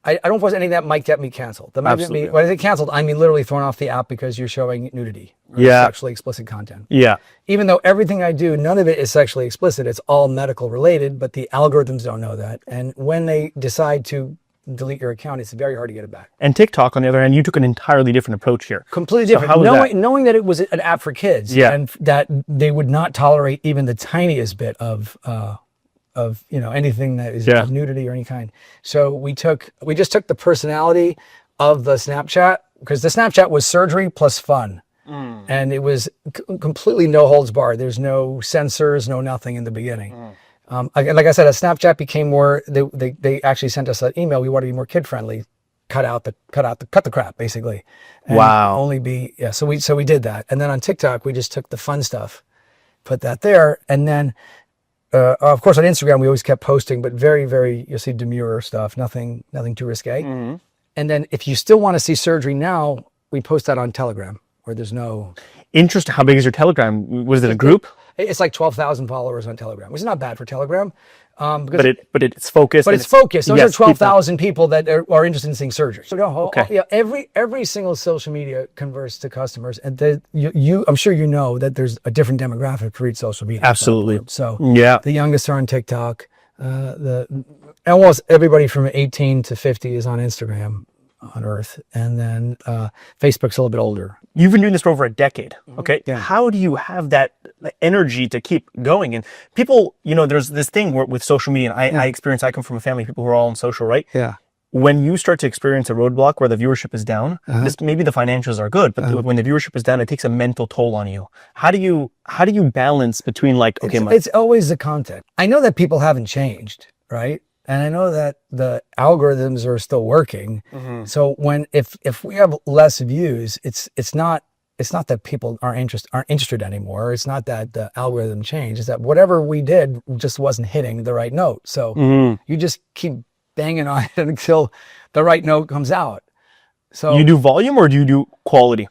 [SPEAKER 1] I don't post anything that might get me canceled. That might get me.
[SPEAKER 2] Absolutely.
[SPEAKER 1] When I say canceled, I mean literally thrown off the app because you're showing nudity or
[SPEAKER 2] Yeah.
[SPEAKER 1] sexually explicit content.
[SPEAKER 2] Yeah.
[SPEAKER 1] Even though everything I do, none of it is sexually explicit. It's all medical related, but the algorithms don't know that. And when they decide to delete your account, it's very hard to get it back.
[SPEAKER 2] And TikTok, on the other hand, you took an entirely different approach here.
[SPEAKER 1] Completely
[SPEAKER 2] So
[SPEAKER 1] different.
[SPEAKER 2] how was that?
[SPEAKER 1] Knowing that it was an app for kids,
[SPEAKER 2] Yeah.
[SPEAKER 1] and that they would not tolerate even the tiniest bit of anything that is
[SPEAKER 2] Yeah.
[SPEAKER 1] of nudity or any kind. So we just took the personality of the Snapchat, because the Snapchat was surgery plus fun. And it was completely no holds barred. There's no censors, no nothing in the beginning. Like I said, as Snapchat became more, they actually sent us an email. We want to be more kid friendly. Cut the crap basically. And
[SPEAKER 2] Wow.
[SPEAKER 1] Only be So we did that, and then on TikTok we just took the fun stuff, put that there, and then of course on Instagram we always kept posting, but very very you'll see demure stuff, nothing too risque. And then if you still want to see surgery now, we post that on Telegram, where there's no.
[SPEAKER 2] Interesting. How big is your Telegram? Was it a group?
[SPEAKER 1] It's like 12,000 followers on Telegram, which is not bad for Telegram. Because
[SPEAKER 2] But it's focused.
[SPEAKER 1] But
[SPEAKER 2] and
[SPEAKER 1] it's focused. Those
[SPEAKER 2] yes,
[SPEAKER 1] are 12,000 people that are interested in seeing surgery. So
[SPEAKER 2] Okay.
[SPEAKER 1] yeah, every single social media converts to customers, and I'm sure you know that there's a different demographic for each social media.
[SPEAKER 2] Absolutely.
[SPEAKER 1] platform. So
[SPEAKER 2] Yeah.
[SPEAKER 1] the youngest are on TikTok. Almost everybody from 18 to 50 is on Instagram on Earth, and then Facebook's a little bit older.
[SPEAKER 2] You've been doing this for over a decade. Okay.
[SPEAKER 1] Yeah.
[SPEAKER 2] How do you have that energy to keep going? And people, there's this thing with social media, and I come from a family of people who are all on social, right?
[SPEAKER 1] Yeah.
[SPEAKER 2] When you start to experience a roadblock where the viewership is down, maybe the financials are good, but when the viewership is down, it takes a mental toll on you. How do you balance between
[SPEAKER 1] It's always the content. I know that people haven't changed, right? And I know that the algorithms are still working. So if we have less views, it's not that people aren't interested anymore. It's not that the algorithm changed. It's that whatever we did just wasn't hitting the right note. So you just keep banging on it until the right note comes out. So
[SPEAKER 2] you do volume or do you do quality?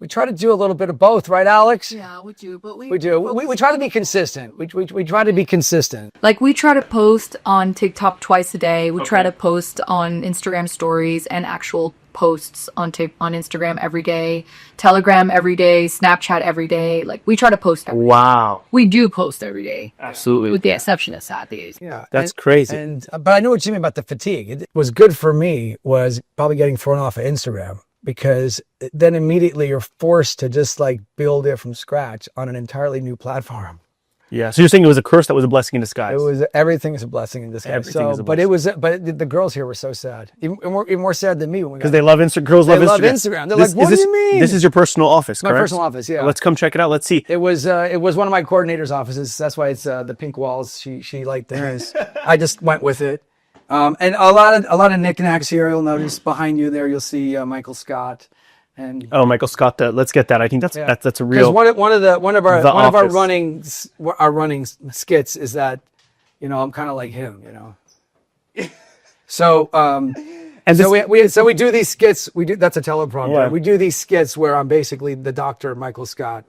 [SPEAKER 1] we try to do a little bit of both, right, Alex?
[SPEAKER 4] Yeah, we do, but
[SPEAKER 1] We do. We try to be consistent. We try to be consistent.
[SPEAKER 4] like we try to post on TikTok twice a day. We try to post on Instagram stories and actual posts on Instagram every day, Telegram every day, Snapchat every day. Like we try to post every day.
[SPEAKER 2] Wow.
[SPEAKER 4] We do post every day,
[SPEAKER 2] Absolutely.
[SPEAKER 4] with the exception of Saturdays.
[SPEAKER 1] Yeah,
[SPEAKER 2] That's crazy.
[SPEAKER 1] But I know what you mean about the fatigue. It was good for me was probably getting thrown off of Instagram, because then immediately you're forced to just like build it from scratch on an entirely new platform.
[SPEAKER 2] Yeah. So you're saying it was a curse that was a blessing in disguise.
[SPEAKER 1] It was everything is a blessing in disguise.
[SPEAKER 2] Everything is a
[SPEAKER 1] But the girls here were so sad, even more sad than me when we got.
[SPEAKER 2] Because they love Instagram. Girls love
[SPEAKER 1] They love
[SPEAKER 2] Instagram.
[SPEAKER 1] Instagram. They're like, "What do you mean?"
[SPEAKER 2] This is your personal office,
[SPEAKER 1] My
[SPEAKER 2] correct?
[SPEAKER 1] personal office, yeah.
[SPEAKER 2] Let's come check it out. Let's see.
[SPEAKER 1] It was one of my coordinator's offices. That's why it's the pink walls. She liked theirs. I just went with it. And a lot of knickknacks here. You'll notice behind you there. You'll see Michael Scott. And
[SPEAKER 2] Oh, Michael Scott. Let's get that. I think that's a
[SPEAKER 1] because
[SPEAKER 2] real.
[SPEAKER 1] one of our
[SPEAKER 2] Office.
[SPEAKER 1] running skits is that I'm kind of like him. So
[SPEAKER 2] And
[SPEAKER 1] so we do these skits. That's a teleprompter.
[SPEAKER 2] Yeah.
[SPEAKER 1] We do these skits where I'm basically the Dr. Michael Scott.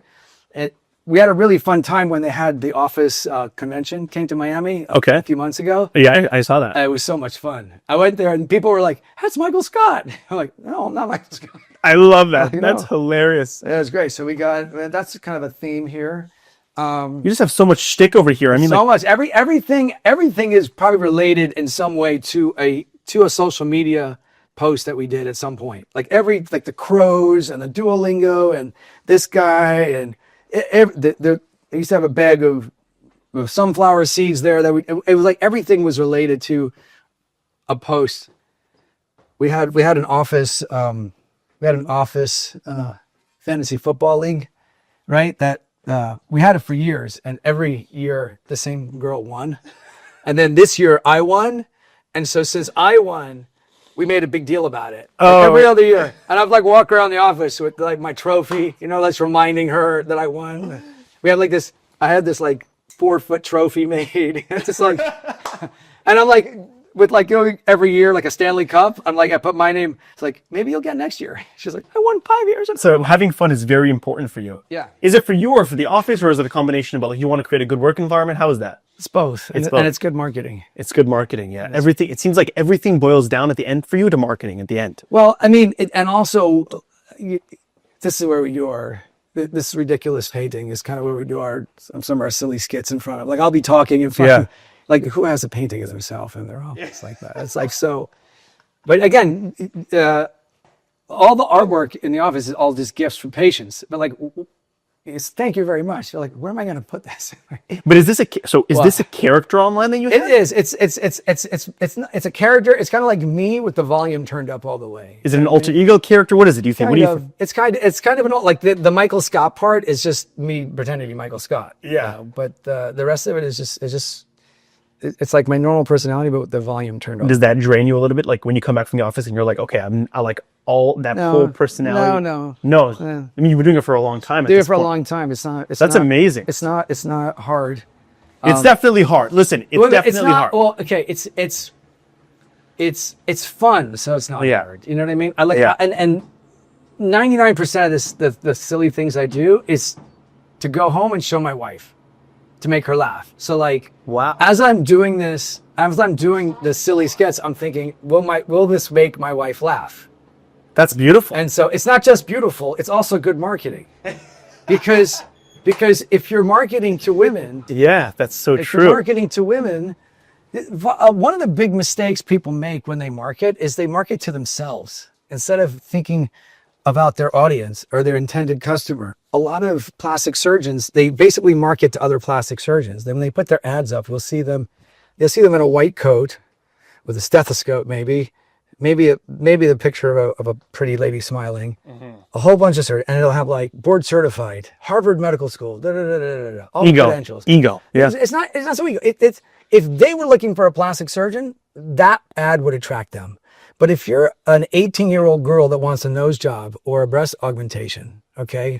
[SPEAKER 1] And we had a really fun time when they had the Office convention, came to Miami
[SPEAKER 2] Okay.
[SPEAKER 1] a few months ago.
[SPEAKER 2] Yeah, I saw that.
[SPEAKER 1] It was so much fun. I went there and people were like, "That's Michael Scott." I'm like, "No, I'm not Michael Scott."
[SPEAKER 2] I love that.
[SPEAKER 1] You
[SPEAKER 2] That's
[SPEAKER 1] know.
[SPEAKER 2] hilarious.
[SPEAKER 1] It was great. So that's kind of a theme here.
[SPEAKER 2] You just have so much shtick over here. I mean,
[SPEAKER 1] So much. Everything is probably related in some way to a social media post that we did at some point. Like the crows and the Duolingo and this guy and they used to have a bag of sunflower seeds there that it was like everything was related to a post. We had an office fantasy football league, right? That we had it for years, and every year the same girl won. And then this year I won, and so since I won, we made a big deal about it. Like every other year, and I'd like walk around the office with like my trophy, that's reminding her that I won. We had like this. I had this like 4-foot trophy made. It's just like, and I'm like, with like, you know, every year, like a Stanley Cup. I'm like, I put my name. It's like, maybe you'll get next year. She's like, I won 5 years.
[SPEAKER 2] So having fun is very important for you.
[SPEAKER 1] Yeah.
[SPEAKER 2] Is it for you or for the office, or is it a combination about like you want to create a good work environment? How is that?
[SPEAKER 1] It's both.
[SPEAKER 2] It's
[SPEAKER 1] and,
[SPEAKER 2] both.
[SPEAKER 1] and it's good marketing.
[SPEAKER 2] It's good marketing, yeah. Everything. It seems like everything boils down at the end for you to marketing at the end.
[SPEAKER 1] Well, I mean, and also, this is where we do this ridiculous painting is kind of where we do some of our silly skits in front of. Like, I'll be talking in front
[SPEAKER 2] Yeah.
[SPEAKER 1] of, like, who has a painting of themselves in their office like that? It's like, so, but again, all the artwork in the office is all just gifts from patients. But like, it's thank you very much. You're like, where am I going to put this?
[SPEAKER 2] But is this this a character online that you have?
[SPEAKER 1] It is. It's a character. It's kind of like me with the volume turned up all the way.
[SPEAKER 2] Is it an alter ego character? What is it? Do you think? What do you think?
[SPEAKER 1] It's kind of an like the Michael Scott part is just me pretending to be Michael Scott.
[SPEAKER 2] Yeah.
[SPEAKER 1] But the rest of it is just it's like my normal personality, but with the volume turned off.
[SPEAKER 2] Does that drain you a little bit? Like when you come back from the office and you're like, okay, I like all that whole personality.
[SPEAKER 1] No.
[SPEAKER 2] I mean, you've been doing it for a long time.
[SPEAKER 1] Do it for a long time. It's not.
[SPEAKER 2] That's amazing.
[SPEAKER 1] It's not hard.
[SPEAKER 2] It's definitely hard. Listen, it's definitely hard.
[SPEAKER 1] Well, okay, it's fun, so it's not hard. You know what I mean? I like and 99% of this the silly things I do is to go home and show my wife, to make her laugh. So like,
[SPEAKER 2] wow.
[SPEAKER 1] As I'm doing the silly skits, I'm thinking, will this make my wife laugh?
[SPEAKER 2] That's beautiful.
[SPEAKER 1] And so it's not just beautiful, it's also good marketing. Because if you're marketing to women,
[SPEAKER 2] yeah, that's so
[SPEAKER 1] if
[SPEAKER 2] true.
[SPEAKER 1] you're marketing to women, one of the big mistakes people make when they market is they market to themselves instead of thinking about their audience or their intended customer. A lot of plastic surgeons, they basically market to other plastic surgeons. Then when they put their ads up, you'll see them in a white coat with a stethoscope, maybe the picture of a pretty lady smiling, a whole bunch of and it'll have like board certified, Harvard Medical School, all the credentials.
[SPEAKER 2] Ego. Yeah.
[SPEAKER 1] It's not so ego. It's if they were looking for a plastic surgeon, that ad would attract them. But if you're an 18-year-old girl that wants a nose job or a breast augmentation, okay,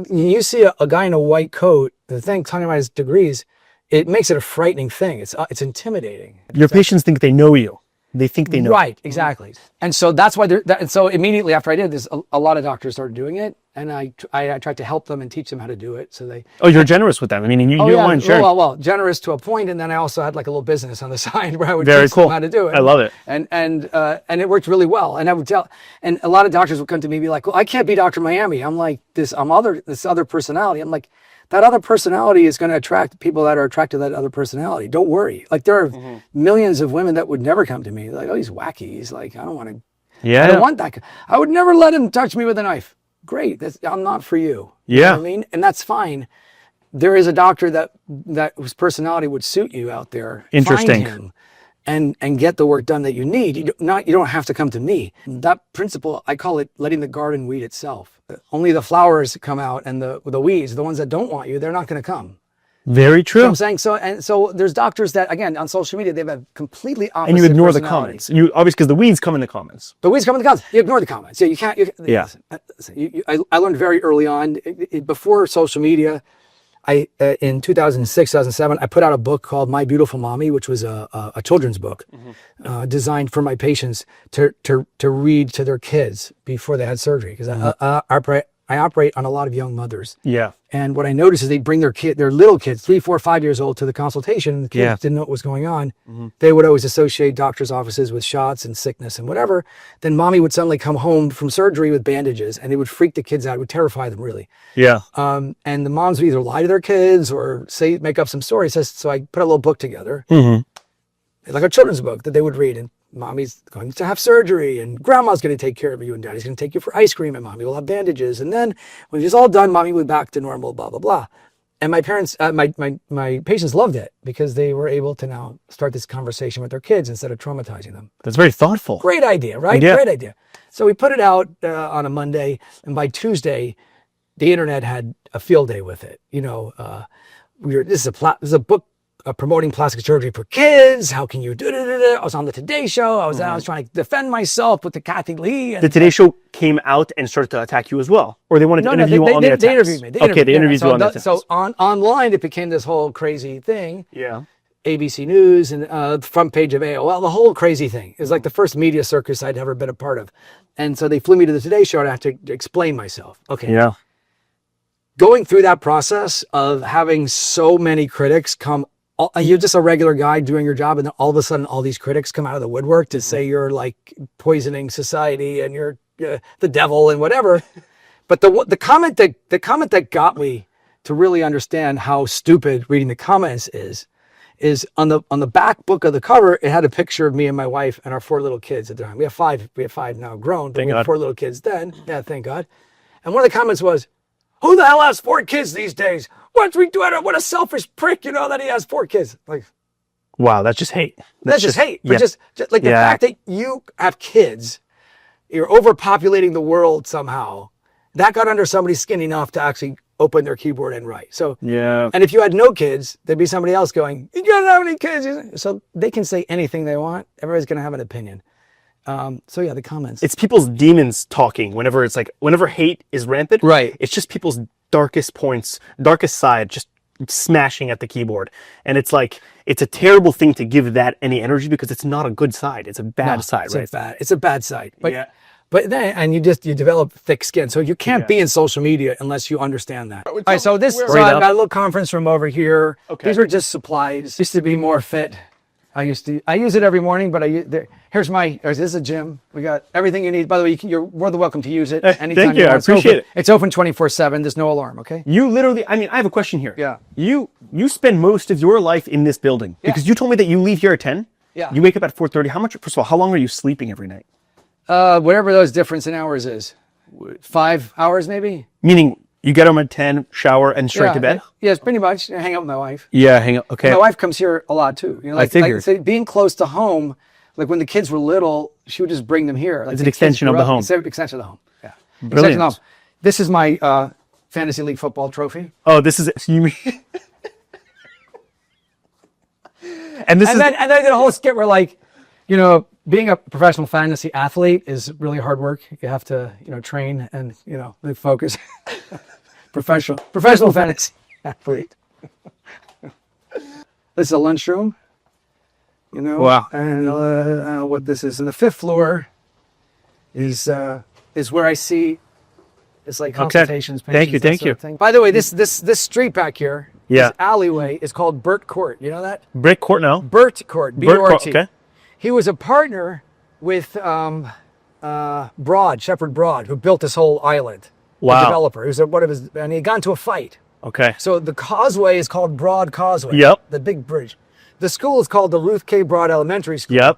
[SPEAKER 1] you see a guy in a white coat, the thing talking about his degrees, it makes it a frightening thing. It's intimidating.
[SPEAKER 2] Your patients think they know you. They think they know.
[SPEAKER 1] Right, exactly. And so that's why and so immediately after I did this, a lot of doctors started doing it, and I tried to help them and teach them how to do it. So they.
[SPEAKER 2] Oh, you're generous with them. I mean, you don't mind sharing.
[SPEAKER 1] Well, generous to a point, and then I also had like a little business on the side where I would
[SPEAKER 2] Very
[SPEAKER 1] teach
[SPEAKER 2] cool.
[SPEAKER 1] them how to do it.
[SPEAKER 2] I love it.
[SPEAKER 1] And it worked really well. And I would tell, and a lot of doctors would come to me and be like, "Well, I can't be Dr. Miami. I'm like this other personality." I'm like, that other personality is going to attract people that are attracted to that other personality. Don't worry. Like there are millions of women that would never come to me. They're like, oh, he's wacky. He's like, I don't want to.
[SPEAKER 2] Yeah.
[SPEAKER 1] I don't want that. I would never let him touch me with a knife. Great. I'm not for you.
[SPEAKER 2] Yeah.
[SPEAKER 1] You know what I mean? And that's fine. There is a doctor that whose personality would suit you out there.
[SPEAKER 2] Interesting.
[SPEAKER 1] Find him and get the work done that you need. You don't have to come to me. That principle, I call it letting the garden weed itself. Only the flowers come out, and the weeds, the ones that don't want you, they're not going to come.
[SPEAKER 2] Very true.
[SPEAKER 1] You know what I'm saying? So there's doctors that, again, on social media, they have a completely opposite
[SPEAKER 2] And you ignore the
[SPEAKER 1] personality.
[SPEAKER 2] comments. You obviously, because the weeds come in the comments.
[SPEAKER 1] The weeds come in the comments. You ignore the comments. Yeah, you can't.
[SPEAKER 2] Yeah.
[SPEAKER 1] Listen, I learned very early on, before social media, in 2006, 2007, I put out a book called My Beautiful Mommy, which was a children's book designed for my patients to read to their kids before they had surgery. Because I operate on a lot of young mothers.
[SPEAKER 2] Yeah.
[SPEAKER 1] And what I noticed is they'd bring their little kids, 3, 4, 5 years old, to the consultation. And the kids didn't know what was going on. They would always associate doctors' offices with shots and sickness and whatever. Then mommy would suddenly come home from surgery with bandages, and it would freak the kids out. It would terrify them, really.
[SPEAKER 2] Yeah.
[SPEAKER 1] And the moms would either lie to their kids or make up some stories. So I put a little book together, like a children's book that they would read. And mommy's going to have surgery, and grandma's going to take care of you, and daddy's going to take you for ice cream, and mommy will have bandages. And then when it's all done, mommy will be back to normal, blah, blah, blah. And my parents, my patients loved it because they were able to now start this conversation with their kids instead of traumatizing them.
[SPEAKER 2] That's very thoughtful.
[SPEAKER 1] Great idea, right?
[SPEAKER 2] Yeah.
[SPEAKER 1] Great idea. So we put it out on a Monday, and by Tuesday, the internet had a field day with it. You know, this is a book promoting plastic surgery for kids. How can you do it? I was on the Today Show. I was trying to defend myself with the Kathy Lee. And,
[SPEAKER 2] The Today Show came out and started to attack you as well, or they wanted to interview you on the attacks.
[SPEAKER 1] They interviewed me.
[SPEAKER 2] They interviewed you on the attacks.
[SPEAKER 1] So online, it became this whole crazy thing.
[SPEAKER 2] Yeah.
[SPEAKER 1] ABC News and the front page of AOL, the whole crazy thing. It was like the first media circus I'd ever been a part of. And so they flew me to the Today Show and I had to explain myself. Okay.
[SPEAKER 2] Yeah.
[SPEAKER 1] Going through that process of having so many critics come, you're just a regular guy doing your job, and then all of a sudden all these critics come out of the woodwork to say you're like poisoning society and you're the devil and whatever. But the comment that got me to really understand how stupid reading the comments is on the back book of the cover, it had a picture of me and my wife and our 4 little kids at the time. We have five now grown, but
[SPEAKER 2] Thank
[SPEAKER 1] we had
[SPEAKER 2] God.
[SPEAKER 1] 4 little kids then. Yeah, thank God. And one of the comments was, "Who the hell has 4 kids these days? What a selfish prick, that he has 4 kids." Like,
[SPEAKER 2] Wow, that's just hate.
[SPEAKER 1] that's just hate.
[SPEAKER 2] Yeah.
[SPEAKER 1] But just like the
[SPEAKER 2] Yeah.
[SPEAKER 1] fact that you have kids, you're overpopulating the world somehow. That got under somebody's skin enough to actually open their keyboard and write. So,
[SPEAKER 2] Yeah.
[SPEAKER 1] and if you had no kids, there'd be somebody else going, "You don't have any kids." So they can say anything they want. Everybody's going to have an opinion. So yeah, the comments.
[SPEAKER 2] It's people's demons talking whenever hate is rampant.
[SPEAKER 1] Right.
[SPEAKER 2] It's just people's darkest points, darkest side, just smashing at the keyboard. And it's like, it's a terrible thing to give that any energy because it's not a good side. It's a bad side,
[SPEAKER 1] it's
[SPEAKER 2] right?
[SPEAKER 1] It's a bad side. But,
[SPEAKER 2] Yeah.
[SPEAKER 1] but then, and you develop thick skin. So you can't be in social media unless you understand that. All right. So so
[SPEAKER 2] Bring it
[SPEAKER 1] I've
[SPEAKER 2] up.
[SPEAKER 1] got a little conference room over here.
[SPEAKER 2] Okay.
[SPEAKER 1] These were just supplies. Just to be more fit. I use it every morning, but this is a gym. We got everything you need. By the way, you're more than welcome to use it anytime
[SPEAKER 2] thank you. I
[SPEAKER 1] want.
[SPEAKER 2] appreciate it.
[SPEAKER 1] It's open 24/7. There's no alarm. Okay.
[SPEAKER 2] You literally, I have a question here.
[SPEAKER 1] Yeah.
[SPEAKER 2] You spend most of your life in this building because you told me that you leave here at 10.
[SPEAKER 1] Yeah.
[SPEAKER 2] You wake up at 4:30. First of all, how long are you sleeping every night?
[SPEAKER 1] Whatever those difference in hours is, 5 hours maybe.
[SPEAKER 2] Meaning you get home at 10, shower, and straight to bed?
[SPEAKER 1] Yes, pretty much. I hang out with my wife.
[SPEAKER 2] Yeah, hang up. Okay.
[SPEAKER 1] My wife comes here a lot too.
[SPEAKER 2] I figured.
[SPEAKER 1] So being close to home, like when the kids were little, she would just bring them here. Like
[SPEAKER 2] It's an
[SPEAKER 1] the kids
[SPEAKER 2] extension of
[SPEAKER 1] grew
[SPEAKER 2] the
[SPEAKER 1] up-
[SPEAKER 2] home.
[SPEAKER 1] It's an extension of the home. Yeah.
[SPEAKER 2] Brilliant.
[SPEAKER 1] Extension of the home. This is my fantasy league football trophy.
[SPEAKER 2] Oh, this is it. You mean... and this
[SPEAKER 1] And
[SPEAKER 2] is...
[SPEAKER 1] then I did a whole skit where like, being a professional fantasy athlete is really hard work. You have to, train and, really focus. Professional fantasy athlete. This is a lunchroom.
[SPEAKER 2] Wow.
[SPEAKER 1] And I don't know what this is. And the 5th floor is where I see it's like consultations.
[SPEAKER 2] Thank you,
[SPEAKER 1] patients, that
[SPEAKER 2] thank
[SPEAKER 1] sort of
[SPEAKER 2] you.
[SPEAKER 1] thing. By the way, this street back here,
[SPEAKER 2] Yeah.
[SPEAKER 1] this alleyway is called Burt Court. You know that?
[SPEAKER 2] Brick Court now.
[SPEAKER 1] Burt Court.
[SPEAKER 2] Burt Court,
[SPEAKER 1] B-U-R-T.
[SPEAKER 2] okay.
[SPEAKER 1] He was a partner with Shepard Broad, who built this whole island.
[SPEAKER 2] Wow.
[SPEAKER 1] The developer. He was and he had gotten into a fight.
[SPEAKER 2] Okay.
[SPEAKER 1] So the causeway is called Broad Causeway.
[SPEAKER 2] Yep.
[SPEAKER 1] The big bridge. The school is called the Ruth K. Broad Elementary School.
[SPEAKER 2] Yep.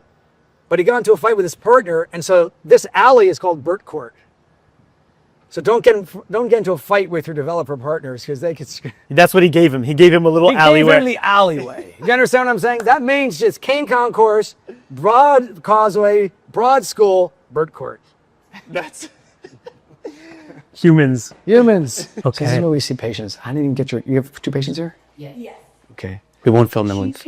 [SPEAKER 1] But he got into a fight with his partner, and so this alley is called Burt Court. So don't get into a fight with your developer partners because they could.
[SPEAKER 2] That's what he gave him. He gave him a little
[SPEAKER 1] He
[SPEAKER 2] alleyway.
[SPEAKER 1] gave him the alleyway. You understand what I'm saying? That means just Kane Concourse, Broad Causeway, Broad School, Burt Court.
[SPEAKER 2] That's humans.
[SPEAKER 1] Humans.
[SPEAKER 2] Okay.
[SPEAKER 1] This is where we see patients. I didn't even get you have 2 patients here?
[SPEAKER 5] Yes.
[SPEAKER 1] Okay.
[SPEAKER 2] We won't film them. Links.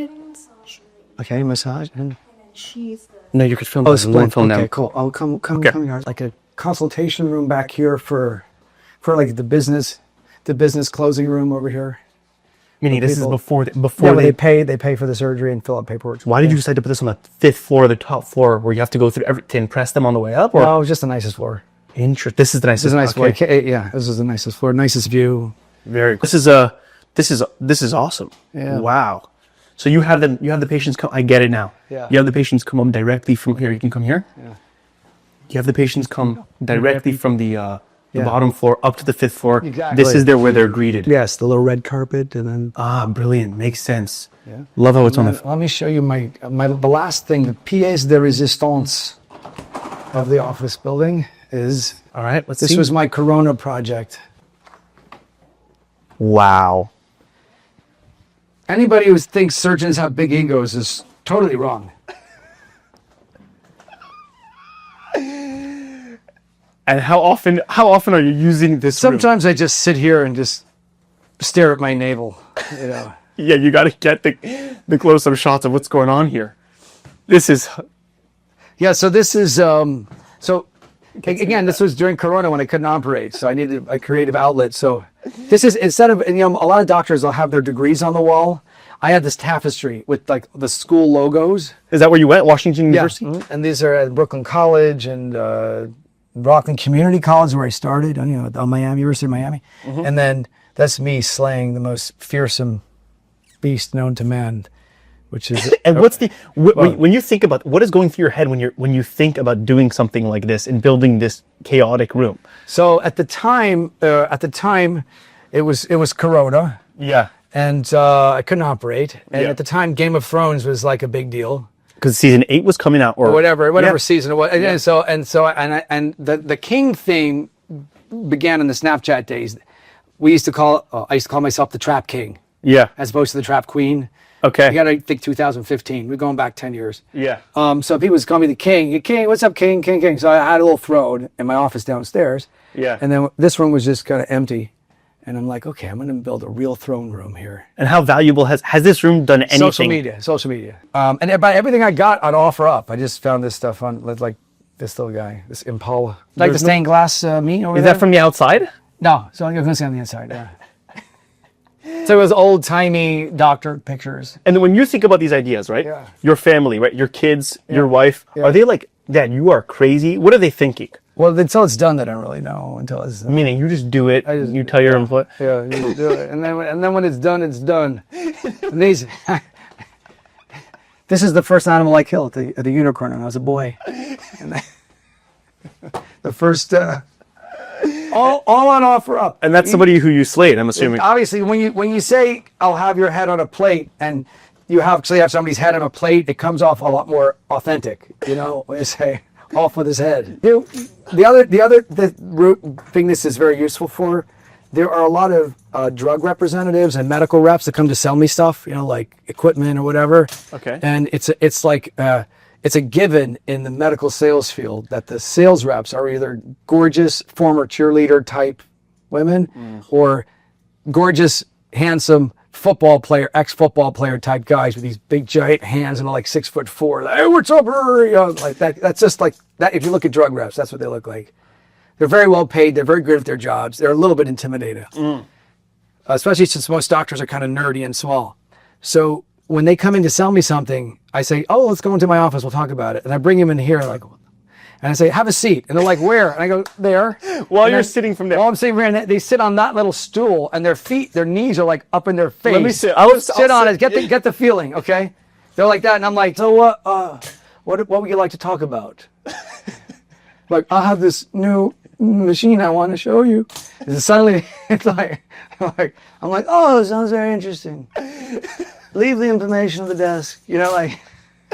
[SPEAKER 1] Okay, massage. And
[SPEAKER 5] She's the
[SPEAKER 2] No, you could film
[SPEAKER 1] oh,
[SPEAKER 2] them. We won't film
[SPEAKER 1] okay,
[SPEAKER 2] them.
[SPEAKER 1] cool. I'll come
[SPEAKER 2] Okay.
[SPEAKER 1] here. Like a consultation room back here for like the business closing room over here.
[SPEAKER 2] Meaning this is
[SPEAKER 1] people-
[SPEAKER 2] before
[SPEAKER 1] Where
[SPEAKER 2] they...
[SPEAKER 1] they pay for the surgery and fill out paperwork.
[SPEAKER 2] Why did you decide to put this on the 5th floor or the top floor where you have to go through everything, press them on the way up? Or
[SPEAKER 1] No, just the nicest floor.
[SPEAKER 2] This is the nicest.
[SPEAKER 1] This is a nice floor.
[SPEAKER 2] okay.
[SPEAKER 1] Yeah, this is the nicest floor, nicest view.
[SPEAKER 2] Very cool. This is awesome.
[SPEAKER 1] Yeah.
[SPEAKER 2] Wow. So you have the patients come. I get it now.
[SPEAKER 1] Yeah.
[SPEAKER 2] You have the patients come up directly from here. You can come here.
[SPEAKER 1] Yeah.
[SPEAKER 2] You have the patients come directly from the
[SPEAKER 1] Yeah.
[SPEAKER 2] bottom floor up to the 5th floor.
[SPEAKER 1] Exactly.
[SPEAKER 2] This is where they're greeted.
[SPEAKER 1] Yes, the little red carpet, and then
[SPEAKER 2] Ah, brilliant. Makes sense.
[SPEAKER 1] Yeah.
[SPEAKER 2] Love how it's on the.
[SPEAKER 1] let me show you the last thing. The pièce de résistance of the office building is.
[SPEAKER 2] All right. Let's
[SPEAKER 1] This
[SPEAKER 2] see.
[SPEAKER 1] was my Corona project.
[SPEAKER 2] Wow.
[SPEAKER 1] Anybody who thinks surgeons have big egos is totally wrong.
[SPEAKER 2] And how often are you using this room?
[SPEAKER 1] Sometimes I just sit here and just stare at my navel.
[SPEAKER 2] Yeah, you got to get the close-up shots of what's going on here. This is
[SPEAKER 1] Yeah. So this is again, this was during Corona when I couldn't operate, so I needed a creative outlet. So this is instead of a lot of doctors will have their degrees on the wall. I had this tapestry with like the school logos.
[SPEAKER 2] Is that where you went? Washington University?
[SPEAKER 1] Mhm. And these are at Brooklyn College and Rockland Community College where I started, you know, on Miami, University of Miami. And then that's me slaying the most fearsome beast known to man, which is
[SPEAKER 2] And what's the when you think about what is going through your head when you think about doing something like this and building this chaotic room?
[SPEAKER 1] so at the time it was Corona.
[SPEAKER 2] Yeah,
[SPEAKER 1] And I couldn't operate. And
[SPEAKER 2] Yeah.
[SPEAKER 1] at the time, Game of Thrones was like a big deal,
[SPEAKER 2] because season 8 was coming out, or
[SPEAKER 1] whatever
[SPEAKER 2] Yeah.
[SPEAKER 1] season it was. And the King thing began in the Snapchat days. We used to I used to call myself the Trap King
[SPEAKER 2] Yeah.
[SPEAKER 1] as opposed to the Trap Queen.
[SPEAKER 2] Okay.
[SPEAKER 1] You got to think 2015. We're going back 10 years.
[SPEAKER 2] Yeah.
[SPEAKER 1] So people would call me the King. Hey, King, what's up, King? King, King. So I had a little throne in my office downstairs.
[SPEAKER 2] Yeah.
[SPEAKER 1] And then this room was just kind of empty. And I'm like, okay, I'm going to build a real throne room here.
[SPEAKER 2] And how valuable has this room done anything?
[SPEAKER 1] Social media. And by everything I got, I'd offer up. I just found this stuff on, like this little guy, this Impala. Like the stained glass meat over
[SPEAKER 2] Is
[SPEAKER 1] there?
[SPEAKER 2] that from the outside?
[SPEAKER 1] No, so I'm going to see on the inside, yeah. So it was old-timey doctor pictures.
[SPEAKER 2] And then when you think about these ideas, right?
[SPEAKER 1] Yeah.
[SPEAKER 2] Your family, right? Your kids, your wife,
[SPEAKER 1] Yeah.
[SPEAKER 2] are they like, Dad, you are crazy? What are they thinking?
[SPEAKER 1] Well, until it's done, I don't really know. Until it's done.
[SPEAKER 2] Meaning you just do it,
[SPEAKER 1] just-
[SPEAKER 2] you tell your employee.
[SPEAKER 1] Yeah, you do it. And then when it's done, it's done. And these, this is the first animal I killed, the unicorn, when I was a boy. And the first, all on offer up.
[SPEAKER 2] And that's somebody who you slayed, I'm assuming.
[SPEAKER 1] Obviously, when you say I'll have your head on a plate, and you actually have somebody's head on a plate, it comes off a lot more authentic. You know, when you say off with his head. The other thing this is very useful for, there are a lot of drug representatives and medical reps that come to sell me stuff, you know, like equipment or whatever.
[SPEAKER 2] Okay.
[SPEAKER 1] And it's like it's a given in the medical sales field that the sales reps are either gorgeous former cheerleader type women or gorgeous, handsome football player, ex-football player type guys with these big giant hands and like 6'4". Like, hey, what's up? You know, like that. That's just like that. If you look at drug reps, that's what they look like. They're very well paid. They're very good at their jobs. They're a little bit intimidating, especially since most doctors are kind of nerdy and small. So when they come in to sell me something, I say, "Oh, let's go into my office. We'll talk about it." And I bring them in here, like, and I say, "Have a seat." And they're like, "Where?" And I go, "There."
[SPEAKER 2] While
[SPEAKER 1] And
[SPEAKER 2] you're
[SPEAKER 1] then-
[SPEAKER 2] sitting from there.
[SPEAKER 1] While I'm sitting here, and they sit on that little stool, and their knees are like up in their face.
[SPEAKER 2] Let me sit.
[SPEAKER 1] Sit on it. Get the feeling, okay? They're like that, and I'm like, "So what would you like to talk about?" Like, I have this new machine I want to show you. And suddenly, it's like, I'm like, "Oh, it sounds very interesting." Leave the information on the desk. You know, like.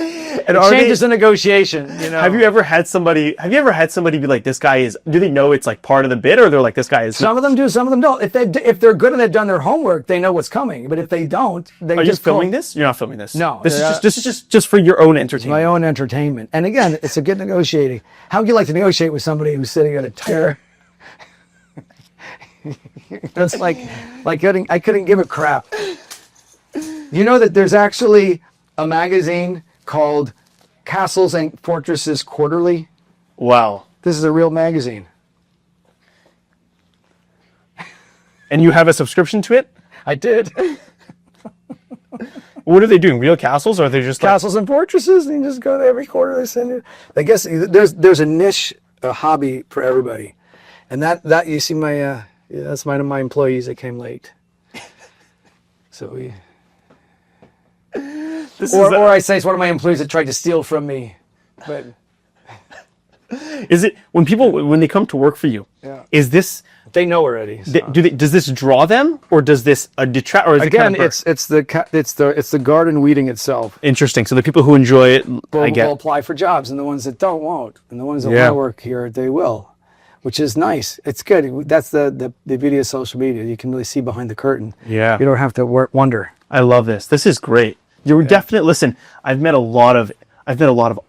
[SPEAKER 2] And
[SPEAKER 1] It changes the negotiation, you know.
[SPEAKER 2] Have you ever had somebody be like, this guy is, do they know it's like part of the bit, or they're like, this guy is.
[SPEAKER 1] Some of them do, some of them don't. If they're good and they've done their homework, they know what's coming. But if they don't, they
[SPEAKER 2] Are you
[SPEAKER 1] just
[SPEAKER 2] filming this? You're not filming this.
[SPEAKER 1] No.
[SPEAKER 2] This is just for your own entertainment.
[SPEAKER 1] my own entertainment. And again, it's a good negotiating. How would you like to negotiate with somebody who's sitting at a chair? That's like I couldn't give a crap. You know that there's actually a magazine called Castles and Fortresses Quarterly.
[SPEAKER 2] Wow.
[SPEAKER 1] This is a real magazine.
[SPEAKER 2] And you have a subscription to it?
[SPEAKER 1] I did.
[SPEAKER 2] What are they doing? Real castles, or are they just like,
[SPEAKER 1] Castles and Fortresses, and you just go there every quarter. They send you. I guess there's a niche, a hobby for everybody, and that you see that's one of my employees that came late. So or I say it's one of my employees that tried to steal from me, but
[SPEAKER 2] is it when they come to work for you?
[SPEAKER 1] Yeah.
[SPEAKER 2] Is this
[SPEAKER 1] they know already. So.
[SPEAKER 2] does this draw them, or does this detract, or is
[SPEAKER 1] Again,
[SPEAKER 2] it kind of
[SPEAKER 1] it's the garden weeding itself.
[SPEAKER 2] interesting? So the people who enjoy it, I get.
[SPEAKER 1] Will apply for jobs, and the ones that don't won't, and the ones that
[SPEAKER 2] Yeah.
[SPEAKER 1] want to work here they will, which is nice. It's good. That's the beauty of social media. You can really see behind the curtain.
[SPEAKER 2] Yeah.
[SPEAKER 1] You don't have to wonder.
[SPEAKER 2] I love this. This is great. You're definitely listen. I've met a lot of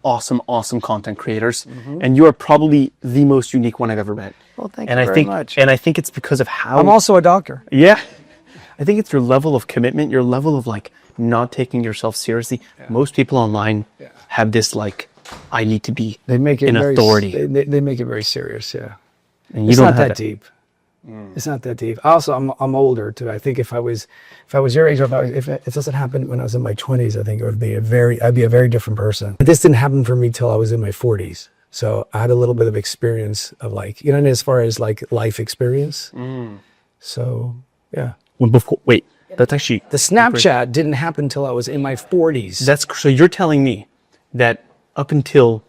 [SPEAKER 2] awesome content creators, and you are probably the most unique one I've ever met.
[SPEAKER 1] Well, thank
[SPEAKER 2] And
[SPEAKER 1] you
[SPEAKER 2] I
[SPEAKER 1] very
[SPEAKER 2] think,
[SPEAKER 1] much.
[SPEAKER 2] and I think it's because of how
[SPEAKER 1] I'm also a doctor.
[SPEAKER 2] Yeah. I think it's your level of commitment, your level of like not taking yourself seriously. Most people online have this like, I need to be
[SPEAKER 1] They make it
[SPEAKER 2] an
[SPEAKER 1] very,
[SPEAKER 2] authority.
[SPEAKER 1] They make it very serious. Yeah,
[SPEAKER 2] And you
[SPEAKER 1] it's
[SPEAKER 2] don't
[SPEAKER 1] not
[SPEAKER 2] have
[SPEAKER 1] that deep. It's not that deep. Also, I'm older too. I think if I was your age, or if it doesn't happen when I was in my 20s, I think it would be I'd be a very different person. But this didn't happen for me till I was in my 40s. So I had a little bit of experience of like, you know, as far as like life experience. So yeah.
[SPEAKER 2] Wait, that's actually
[SPEAKER 1] The Snapchat didn't happen until I was in my 40s.
[SPEAKER 2] that's so you're telling me that up until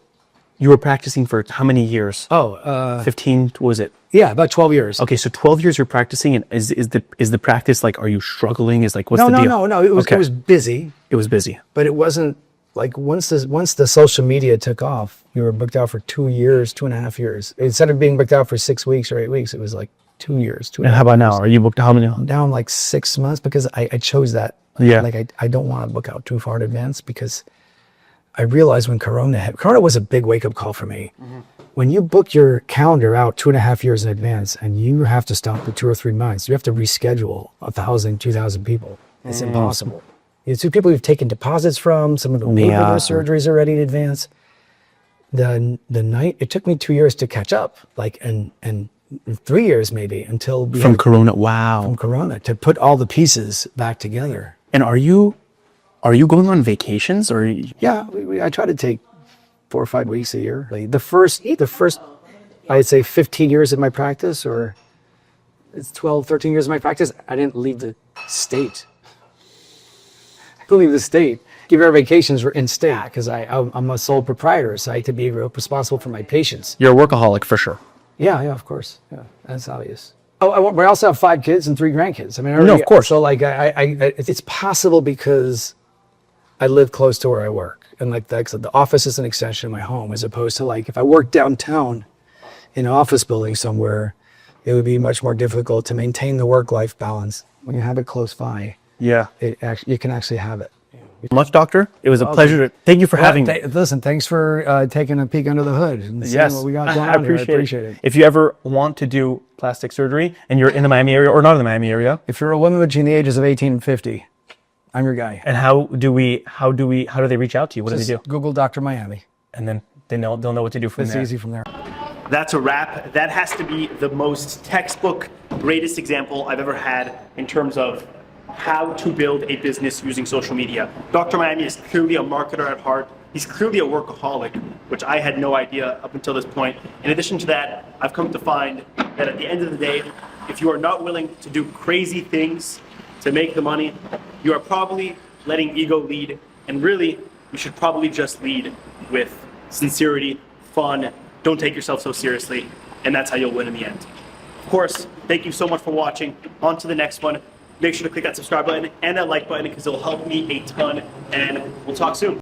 [SPEAKER 2] you were practicing for how many years? 15, what was it?
[SPEAKER 1] Yeah, about 12 years.
[SPEAKER 2] Okay, so 12 years you're practicing, and is the practice like, are you struggling? Is like, what's the deal?
[SPEAKER 1] No. It was busy,
[SPEAKER 2] It was busy.
[SPEAKER 1] but it wasn't like once the social media took off, you were booked out for 2 years, 2.5 years. Instead of being booked out for 6 weeks or 8 weeks, it was like 2 years.
[SPEAKER 2] And how about now? Are you booked how many?
[SPEAKER 1] Down like 6 months because I chose that.
[SPEAKER 2] Yeah.
[SPEAKER 1] Like I don't want to book out too far in advance because I realized when Corona was a big wake up call for me. When you book your calendar out 2.5 years in advance and you have to stop for 2 or 3 months, you have to reschedule 1,000, 2,000 people. It's impossible. It's people you've taken deposits from, some of them paid for their surgeries already in advance. The night, it took me 2 years to catch up, like, and 3 years maybe until we
[SPEAKER 2] From
[SPEAKER 1] had-
[SPEAKER 2] Corona, wow.
[SPEAKER 1] from Corona to put all the pieces back together.
[SPEAKER 2] And are you going on vacations or?
[SPEAKER 1] Yeah, I try to take 4 or 5 weeks a year. Like, the first, I'd say 15 years of my practice, or it's 12, 13 years of my practice, I didn't leave the state. I didn't leave the state. Give our vacations were in state because I'm a sole proprietor, so I had to be responsible for my patients.
[SPEAKER 2] You're a workaholic for sure.
[SPEAKER 1] Yeah, of course. Yeah, that's obvious. Oh, we also have 5 kids and 3 grandkids. I mean,
[SPEAKER 2] No, of course.
[SPEAKER 1] So like, it's possible because I live close to where I work, and like the office is an extension of my home, as opposed to like if I work downtown in an office building somewhere, it would be much more difficult to maintain the work-life balance. When you have it close by,
[SPEAKER 2] Yeah.
[SPEAKER 1] you can actually have it.
[SPEAKER 2] Much, doctor. It was a pleasure. Thank you for having me.
[SPEAKER 1] Listen, thanks for taking a peek under the hood and seeing what we got going
[SPEAKER 2] I
[SPEAKER 1] on here.
[SPEAKER 2] appreciate,
[SPEAKER 1] I appreciate it.
[SPEAKER 2] If you ever want to do plastic surgery and you're in the Miami area or not in the Miami area,
[SPEAKER 1] If you're a woman between the ages of 18 and 50, I'm your guy.
[SPEAKER 2] and how do they reach out to you? What do they do?
[SPEAKER 1] Just Google Dr. Miami.
[SPEAKER 2] And then they'll know what to do from
[SPEAKER 1] It's
[SPEAKER 2] there.
[SPEAKER 1] easy from there.
[SPEAKER 2] That's a wrap. That has to be the most textbook, greatest example I've ever had in terms of how to build a business using social media. Dr. Miami is clearly a marketer at heart. He's clearly a workaholic, which I had no idea up until this point. In addition to that, I've come to find that at the end of the day, if you are not willing to do crazy things to make the money, you are probably letting ego lead. And really, you should probably just lead with sincerity, fun, don't take yourself so seriously, and that's how you'll win in the end. Of course, thank you so much for watching. On to the next one. Make sure to click that subscribe button and that like button because it'll help me a ton, and we'll talk soon.